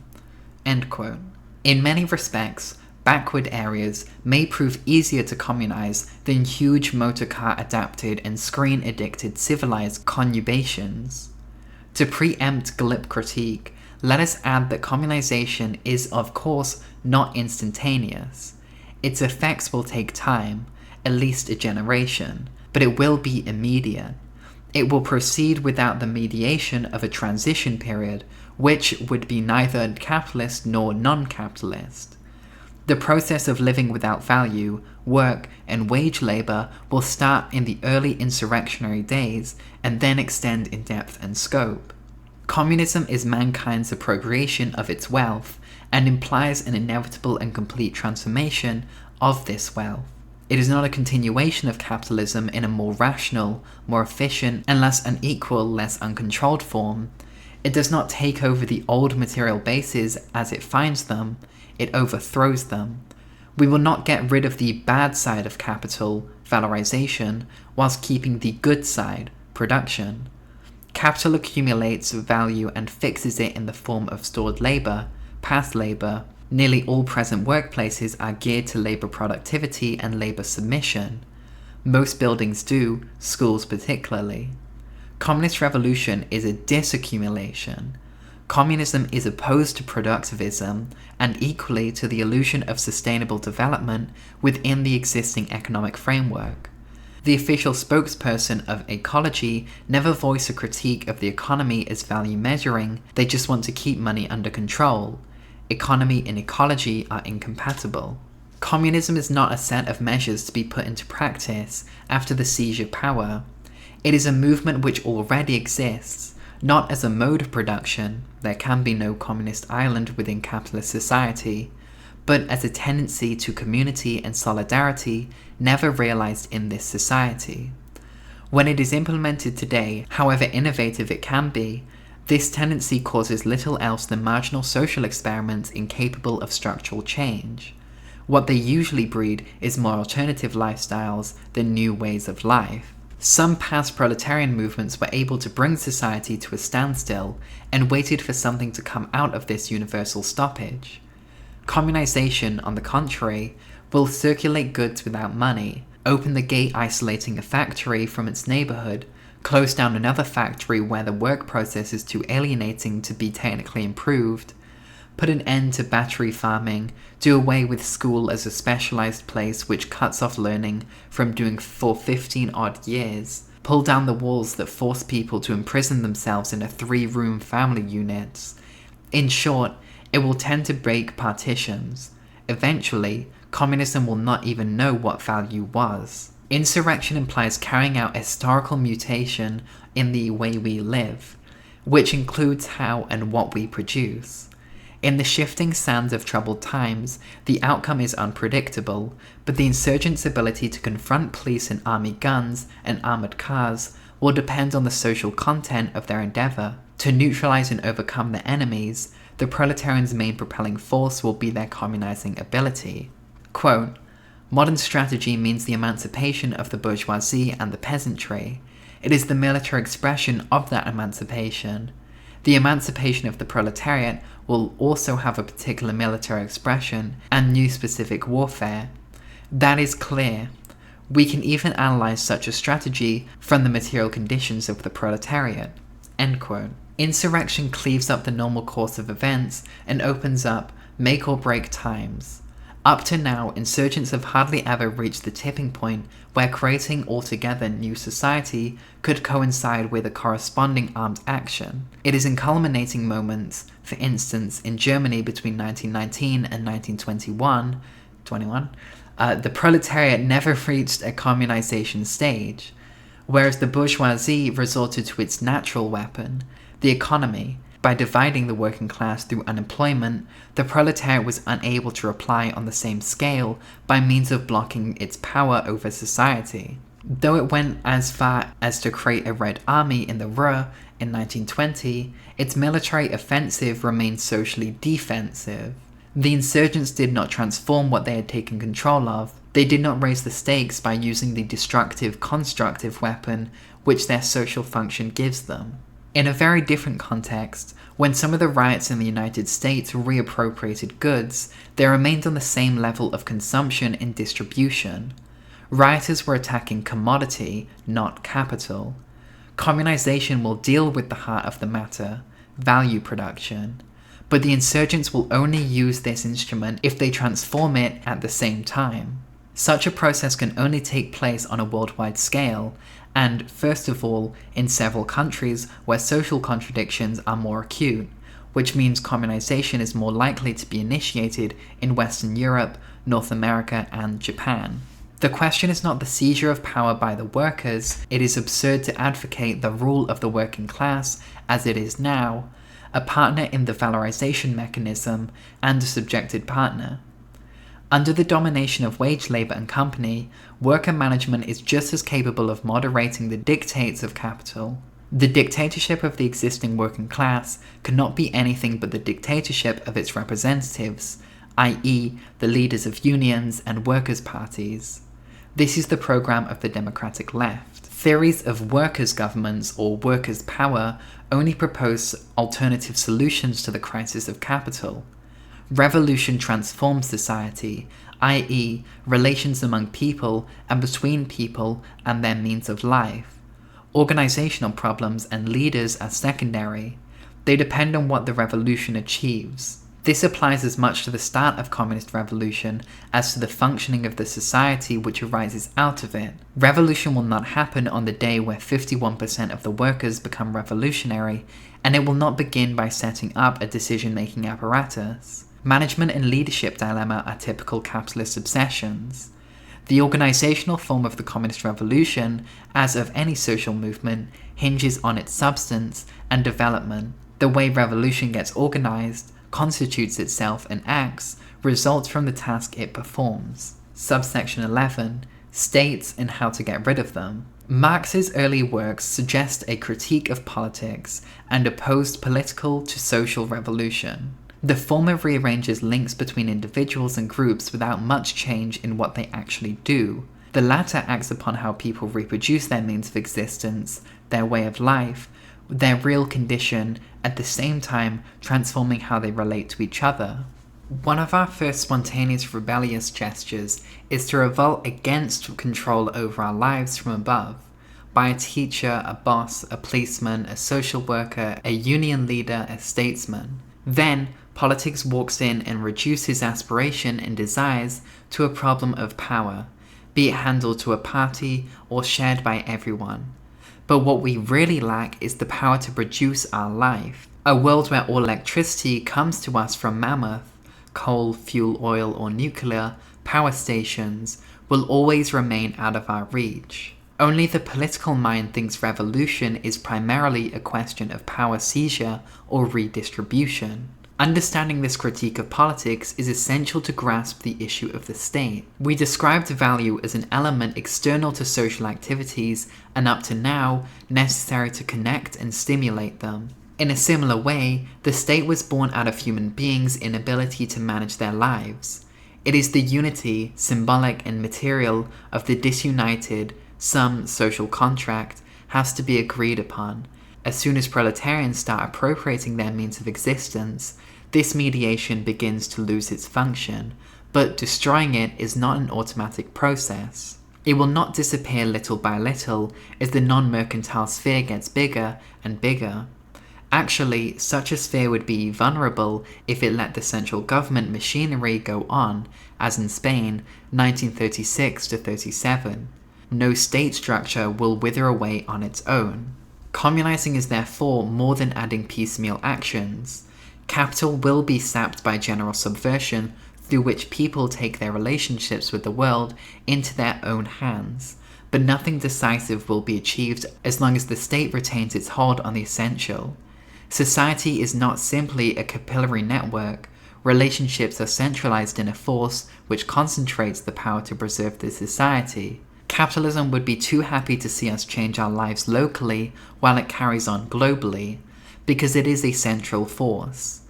End quote. In many respects, backward areas may prove easier to communize than huge motorcar-adapted and screen-addicted civilized conurbations. To preempt glib critique, let us add that communization is of course not instantaneous. Its effects will take time, at least a generation, but it will be immediate. It will proceed without the mediation of a transition period, which would be neither capitalist nor non-capitalist. The process of living without value, work, and wage labor will start in the early insurrectionary days and then extend in depth and scope. Communism is mankind's appropriation of its wealth and implies an inevitable and complete transformation of this wealth. It is not a continuation of capitalism in a more rational, more efficient, and less unequal, less uncontrolled form. It does not take over the old material bases as it finds them, it overthrows them. We will not get rid of the bad side of capital, valorization, whilst keeping the good side, production. Capital accumulates value and fixes it in the form of stored labor, past labor. Nearly all present workplaces are geared to labor productivity and labor submission. Most buildings do, schools particularly. Communist revolution is a disaccumulation. Communism is opposed to productivism and equally to the illusion of sustainable development within the existing economic framework. The official spokesperson of ecology never voice a critique of the economy as value measuring, they just want to keep money under control. Economy and ecology are incompatible. Communism is not a set of measures to be put into practice after the siege of power. It is a movement which already exists, not as a mode of production, there can be no communist island within capitalist society, but as a tendency to community and solidarity never realized in this society. When it is implemented today, however innovative it can be, this tendency causes little else than marginal social experiments incapable of structural change. What they usually breed is more alternative lifestyles than new ways of life. Some past proletarian movements were able to bring society to a standstill and waited for something to come out of this universal stoppage. Communization, on the contrary, will circulate goods without money, open the gate isolating a factory from its neighborhood, close down another factory where the work process is too alienating to be technically improved, put an end to battery farming, do away with school as a specialized place which cuts off learning from doing for 15-odd years, pull down the walls that force people to imprison themselves in a 3-room family units. In short, it will tend to break partitions. Eventually, communism will not even know what value was. Insurrection implies carrying out a historical mutation in the way we live, which includes how and what we produce. In the shifting sands of troubled times, the outcome is unpredictable, but the insurgents' ability to confront police and army guns and armored cars will depend on the social content of their endeavor. To neutralize and overcome their enemies, the proletarians' main propelling force will be their communizing ability. Quote, "Modern strategy means the emancipation of the bourgeoisie and the peasantry. It is the military expression of that emancipation. The emancipation of the proletariat will also have a particular military expression and new specific warfare. That is clear. We can even analyze such a strategy from the material conditions of the proletariat." End quote. Insurrection cleaves up the normal course of events and opens up make or break times. Up to now, insurgents have hardly ever reached the tipping point where creating altogether new society could coincide with a corresponding armed action. It is in culminating moments, for instance, in Germany between 1919 and 1921, the proletariat never reached a communization stage, whereas the bourgeoisie resorted to its natural weapon, the economy. By dividing the working class through unemployment, the proletariat was unable to reply on the same scale by means of blocking its power over society. Though it went as far as to create a Red Army in the Ruhr in 1920, its military offensive remained socially defensive. The insurgents did not transform what they had taken control of. They did not raise the stakes by using the destructive, constructive weapon which their social function gives them. In a very different context, when some of the riots in the United States reappropriated goods, they remained on the same level of consumption and distribution. Rioters were attacking commodity, not capital. Communization will deal with the heart of the matter, value production. But the insurgents will only use this instrument if they transform it at the same time. Such a process can only take place on a worldwide scale, and, first of all, in several countries where social contradictions are more acute, which means communization is more likely to be initiated in Western Europe, North America, and Japan. The question is not the seizure of power by the workers. It is absurd to advocate the rule of the working class as it is now, a partner in the valorization mechanism and a subjected partner. Under the domination of wage labor and company, worker management is just as capable of moderating the dictates of capital. The dictatorship of the existing working class cannot be anything but the dictatorship of its representatives, i.e., the leaders of unions and workers' parties. This is the program of the democratic left. Theories of workers' governments or workers' power only propose alternative solutions to the crisis of capital. Revolution transforms society, i.e., relations among people and between people and their means of life. Organizational problems and leaders are secondary. They depend on what the revolution achieves. This applies as much to the start of communist revolution as to the functioning of the society which arises out of it. Revolution will not happen on the day where 51% of the workers become revolutionary, and it will not begin by setting up a decision-making apparatus. Management and leadership dilemma are typical capitalist obsessions. The organizational form of the communist revolution, as of any social movement, hinges on its substance and development. The way revolution gets organized, constitutes itself and acts, results from the task it performs. Subsection 11. States and how to get rid of them. Marx's early works suggest a critique of politics and opposed political to social revolution. The former rearranges links between individuals and groups without much change in what they actually do. The latter acts upon how people reproduce their means of existence, their way of life, their real condition, at the same time transforming how they relate to each other. One of our first spontaneous rebellious gestures is to revolt against control over our lives from above, by a teacher, a boss, a policeman, a social worker, a union leader, a statesman. Then, politics walks in and reduces aspiration and desires to a problem of power, be it handled to a party or shared by everyone. But what we really lack is the power to produce our life. A world where all electricity comes to us from mammoth, coal, fuel, oil, or nuclear power stations will always remain out of our reach. Only the political mind thinks revolution is primarily a question of power seizure or redistribution. Understanding this critique of politics is essential to grasp the issue of the state. We described value as an element external to social activities and up to now necessary to connect and stimulate them. In a similar way, the state was born out of human beings' inability to manage their lives. It is the unity, symbolic and material, of the disunited, some social contract has to be agreed upon. As soon as proletarians start appropriating their means of existence, this mediation begins to lose its function, but destroying it is not an automatic process. It will not disappear little by little as the non-mercantile sphere gets bigger and bigger. Actually, such a sphere would be vulnerable if it let the central government machinery go on, as in Spain, 1936 to 37. No state structure will wither away on its own. Communizing is therefore more than adding piecemeal actions. Capital will be sapped by general subversion, through which people take their relationships with the world into their own hands. But nothing decisive will be achieved as long as the state retains its hold on the essential. Society is not simply a capillary network. Relationships are centralized in a force which concentrates the power to preserve the society. Capitalism would be too happy to see us change our lives locally while it carries on globally, because it is a central force.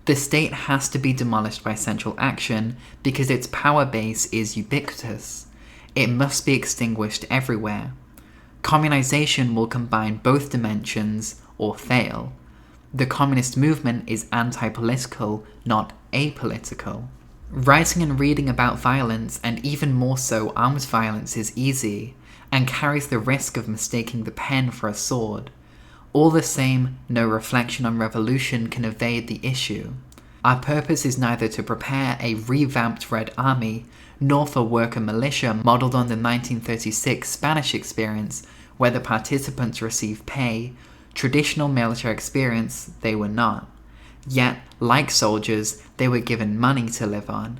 The state has to be demolished by central action because its power base is ubiquitous. It must be extinguished everywhere. Communization will combine both dimensions or fail. The communist movement is anti-political, not apolitical. Writing and reading about violence, and even more so armed violence, is easy, and carries the risk of mistaking the pen for a sword. All the same, no reflection on revolution can evade the issue. Our purpose is neither to prepare a revamped Red Army, nor for worker militia modelled on the 1936 Spanish experience, where the participants receive pay. Traditional military experience they were not. Yet, like soldiers, they were given money to live on.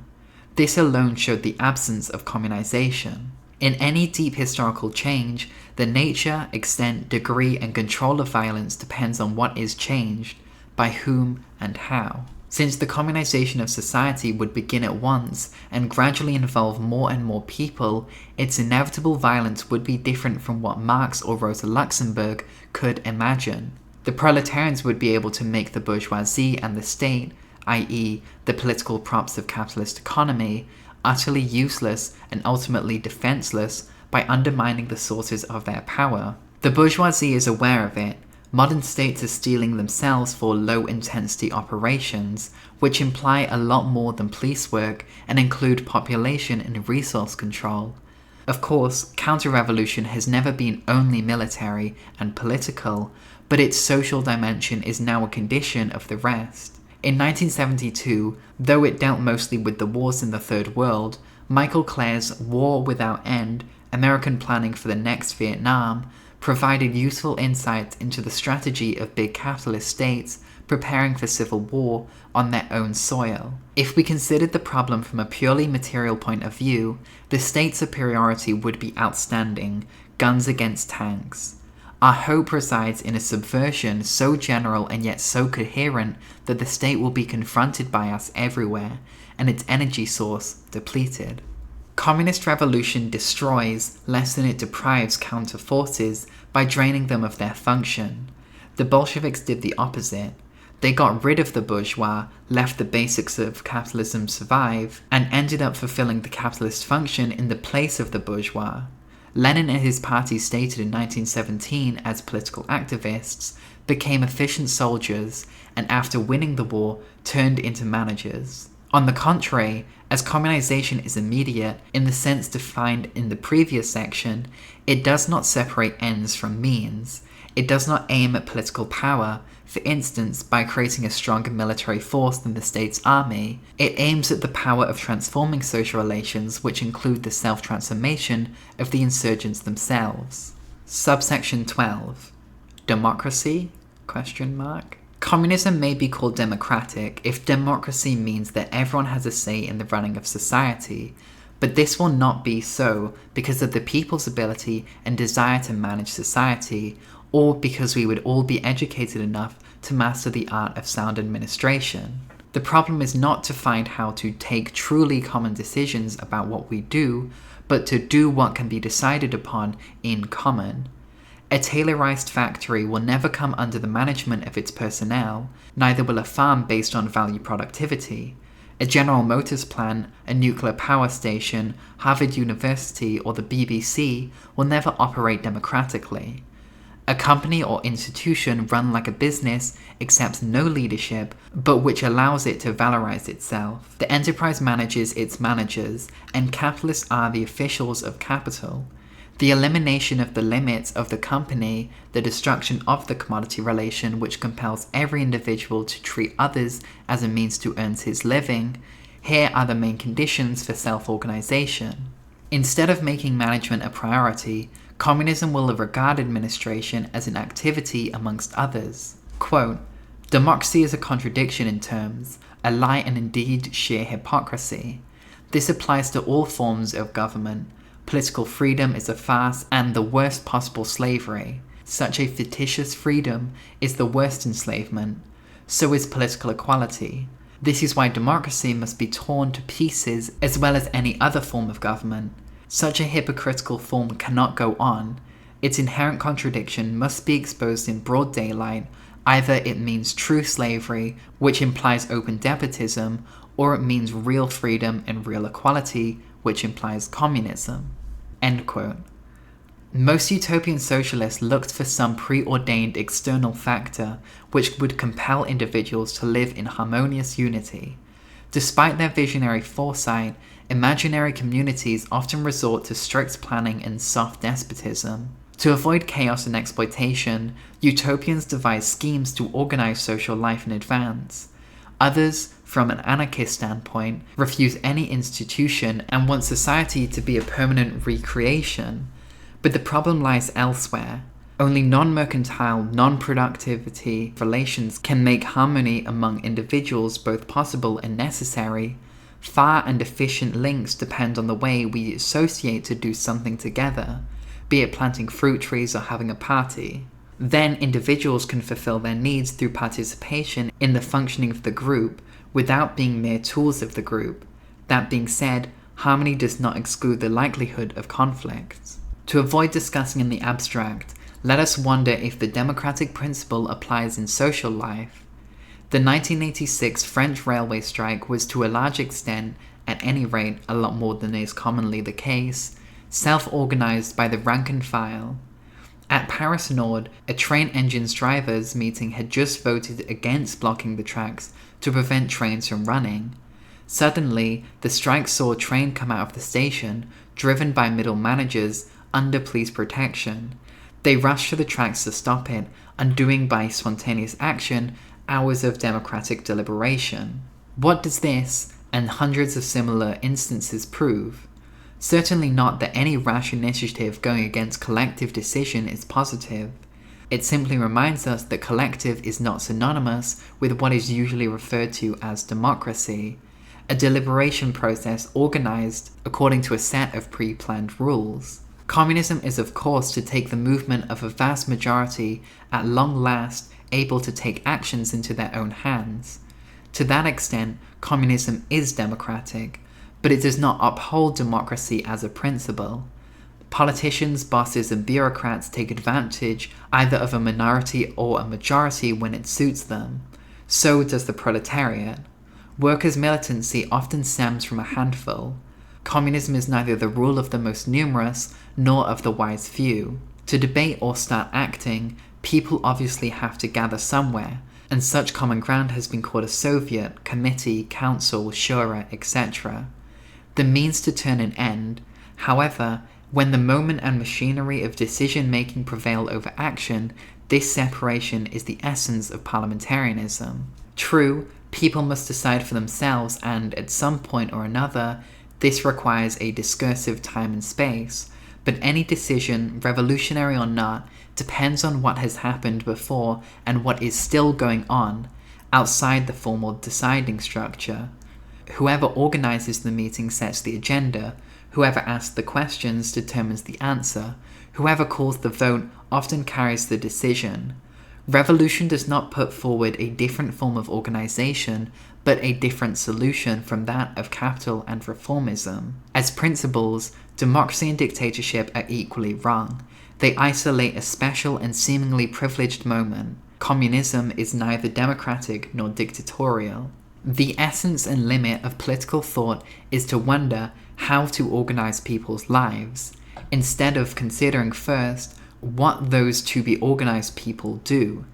This alone showed the absence of communization. In any deep historical change, the nature, extent, degree, and control of violence depends on what is changed, by whom, and how. Since the communization of society would begin at once and gradually involve more and more people, its inevitable violence would be different from what Marx or Rosa Luxemburg could imagine. The proletarians would be able to make the bourgeoisie and the state, i.e., the political props of capitalist economy, utterly useless and ultimately defenseless by undermining the sources of their power. The bourgeoisie is aware of it. Modern states are steeling themselves for low-intensity operations, which imply a lot more than police work and include population and resource control. Of course, counter-revolution has never been only military and political, but its social dimension is now a condition of the rest. In 1972, though it dealt mostly with the wars in the Third World, Michael Clare's War Without End, American Planning for the Next Vietnam, provided useful insights into the strategy of big capitalist states preparing for civil war on their own soil. If we considered the problem from a purely material point of view, the state superiority would be outstanding, guns against tanks. Our hope resides in a subversion so general and yet so coherent that the state will be confronted by us everywhere, and its energy source depleted. Communist revolution destroys less than it deprives counter forces by draining them of their function. The Bolsheviks did the opposite. They got rid of the bourgeois, left the basics of capitalism survive, and ended up fulfilling the capitalist function in the place of the bourgeois. Lenin and his party, stated in 1917 as political activists, became efficient soldiers and after winning the war turned into managers. On the contrary, as communization is immediate in the sense defined in the previous section, it does not separate ends from means. It does not aim at political power, for instance by creating a stronger military force than the state's army. It aims at the power of transforming social relations, which include the self-transformation of the insurgents themselves. Subsection 12. Democracy? Communism may be called democratic if democracy means that everyone has a say in the running of society, but this will not be so because of the people's ability and desire to manage society, or because we would all be educated enough to master the art of sound administration. The problem is not to find how to take truly common decisions about what we do, but to do what can be decided upon in common. A tailorized factory will never come under the management of its personnel, neither will a farm based on value productivity. A General Motors plant, a nuclear power station, Harvard University, or the BBC will never operate democratically. A company or institution run like a business accepts no leadership, but which allows it to valorize itself. The enterprise manages its managers, and capitalists are the officials of capital. The elimination of the limits of the company, the destruction of the commodity relation which compels every individual to treat others as a means to earn his living, here are the main conditions for self-organization. Instead of making management a priority, communism will regard administration as an activity amongst others. Quote, democracy is a contradiction in terms, a lie and indeed sheer hypocrisy. This applies to all forms of government. Political freedom is a farce and the worst possible slavery. Such a fictitious freedom is the worst enslavement. So is political equality. This is why democracy must be torn to pieces as well as any other form of government. Such a hypocritical form cannot go on. Its inherent contradiction must be exposed in broad daylight. Either it means true slavery, which implies open despotism, or it means real freedom and real equality, which implies communism. End quote. Most utopian socialists looked for some preordained external factor which would compel individuals to live in harmonious unity. Despite their visionary foresight, imaginary communities often resort to strict planning and soft despotism. To avoid chaos and exploitation, utopians devise schemes to organize social life in advance. Others, from an anarchist standpoint, refuse any institution and want society to be a permanent recreation. But the problem lies elsewhere. Only non-mercantile, non-productivity relations can make harmony among individuals both possible and necessary. Far and efficient links depend on the way we associate to do something together, be it planting fruit trees or having a party. Then individuals can fulfill their needs through participation in the functioning of the group, without being mere tools of the group. That being said, harmony does not exclude the likelihood of conflicts. To avoid discussing in the abstract, let us wonder if the democratic principle applies in social life. The 1986 French railway strike was to a large extent, at any rate a lot more than is commonly the case, self-organized by the rank and file. At Paris Nord, a train engine's drivers meeting had just voted against blocking the tracks to prevent trains from running. Suddenly, the strike saw a train come out of the station, driven by middle managers under police protection. They rushed to the tracks to stop it, undoing by spontaneous action hours of democratic deliberation. What does this, and hundreds of similar instances, prove? Certainly not that any rash initiative going against collective decision is positive. It simply reminds us that collective is not synonymous with what is usually referred to as democracy, a deliberation process organized according to a set of pre-planned rules. Communism is of course to take the movement of a vast majority at long last able to take actions into their own hands. To that extent, communism is democratic, but it does not uphold democracy as a principle. Politicians, bosses, and bureaucrats take advantage either of a minority or a majority when it suits them. So does the proletariat. Workers' militancy often stems from a handful. Communism is neither the rule of the most numerous nor of the wise few. To debate or start acting, people obviously have to gather somewhere, and such common ground has been called a Soviet, committee, council, shura, etc. The means to turn an end, however, when the moment and machinery of decision-making prevail over action, this separation is the essence of parliamentarism. True, people must decide for themselves, and at some point or another, this requires a discursive time and space, but any decision, revolutionary or not, depends on what has happened before and what is still going on, outside the formal deciding structure. Whoever organizes the meeting sets the agenda, whoever asks the questions determines the answer, whoever calls the vote often carries the decision. Revolution does not put forward a different form of organization, but a different solution from that of capital and reformism. As principles, democracy and dictatorship are equally wrong. They isolate a special and seemingly privileged moment. Communism is neither democratic nor dictatorial. The essence and limit of political thought is to wonder how to organize people's lives, instead of considering first what those to be organized people do.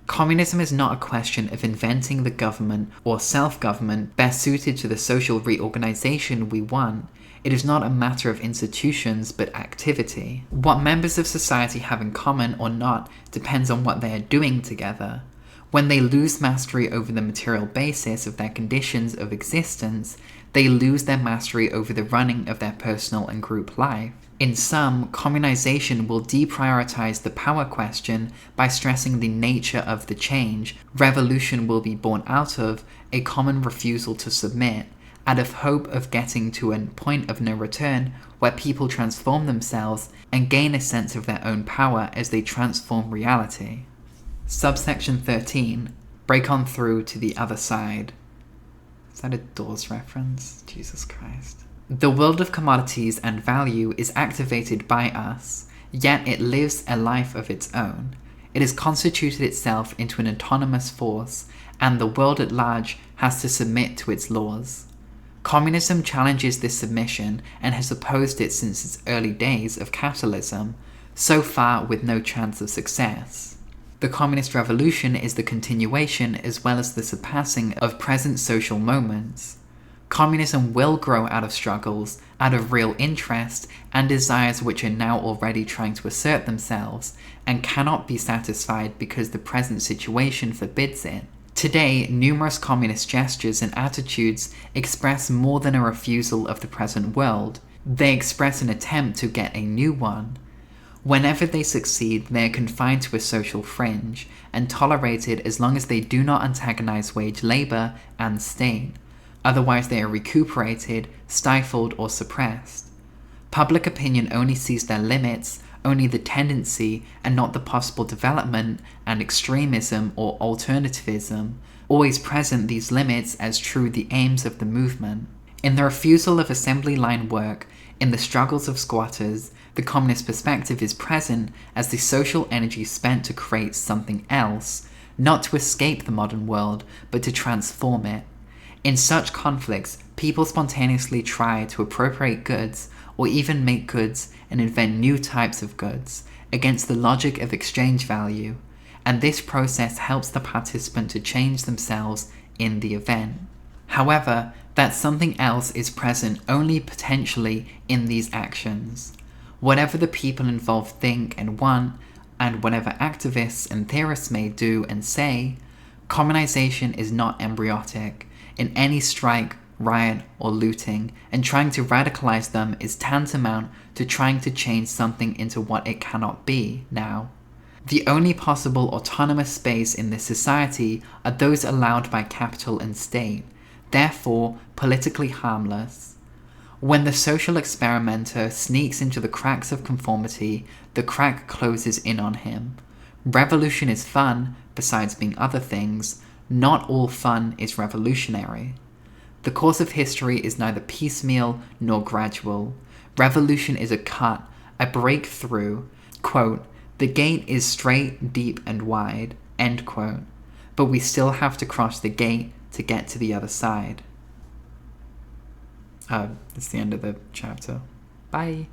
Communism is not a question of inventing the government or self-government best suited to the social reorganization we want. It is not a matter of institutions, but activity. What members of society have in common or not depends on what they are doing together. When they lose mastery over the material basis of their conditions of existence, they lose their mastery over the running of their personal and group life. In sum, communization will deprioritize the power question by stressing the nature of the change. Revolution will be born out of a common refusal to submit, out of hope of getting to a point of no return where people transform themselves and gain a sense of their own power as they transform reality. Subsection 13. Break on through to the other side. Is that a Doors reference? Jesus Christ. The world of commodities and value is activated by us, yet it lives a life of its own. It has constituted itself into an autonomous force, and the world at large has to submit to its laws. Communism challenges this submission and has opposed it since its early days of capitalism, so far with no chance of success. The communist revolution is the continuation as well as the surpassing of present social moments. Communism will grow out of struggles, out of real interest and desires which are now already trying to assert themselves, and cannot be satisfied because the present situation forbids it. Today, numerous communist gestures and attitudes express more than a refusal of the present world. They express an attempt to get a new one. Whenever they succeed, they are confined to a social fringe, and tolerated as long as they do not antagonize wage labor and state. Otherwise they are recuperated, stifled, or suppressed. Public opinion only sees their limits, only the tendency, and not the possible development, and extremism or alternativism always present these limits as true the aims of the movement. In the refusal of assembly line work, in the struggles of squatters, the communist perspective is present as the social energy spent to create something else, not to escape the modern world, but to transform it. In such conflicts, people spontaneously try to appropriate goods, or even make goods and invent new types of goods, against the logic of exchange value, and this process helps the participant to change themselves in the event. However, that something else is present only potentially in these actions. Whatever the people involved think and want, and whatever activists and theorists may do and say, Communization is not embryotic. In any strike, riot, or looting, and trying to radicalize them is tantamount to trying to change something into what it cannot be now. The only possible autonomous space in this society are those allowed by capital and state, therefore politically harmless. When the social experimenter sneaks into the cracks of conformity, the crack closes in on him. Revolution is fun, besides being other things. Not all fun is revolutionary. The course of history is neither piecemeal nor gradual. Revolution is a cut, a breakthrough. Quote, "The gate is straight, deep, and wide," end quote. But we still have to cross the gate to get to the other side. That's the end of the chapter. Bye.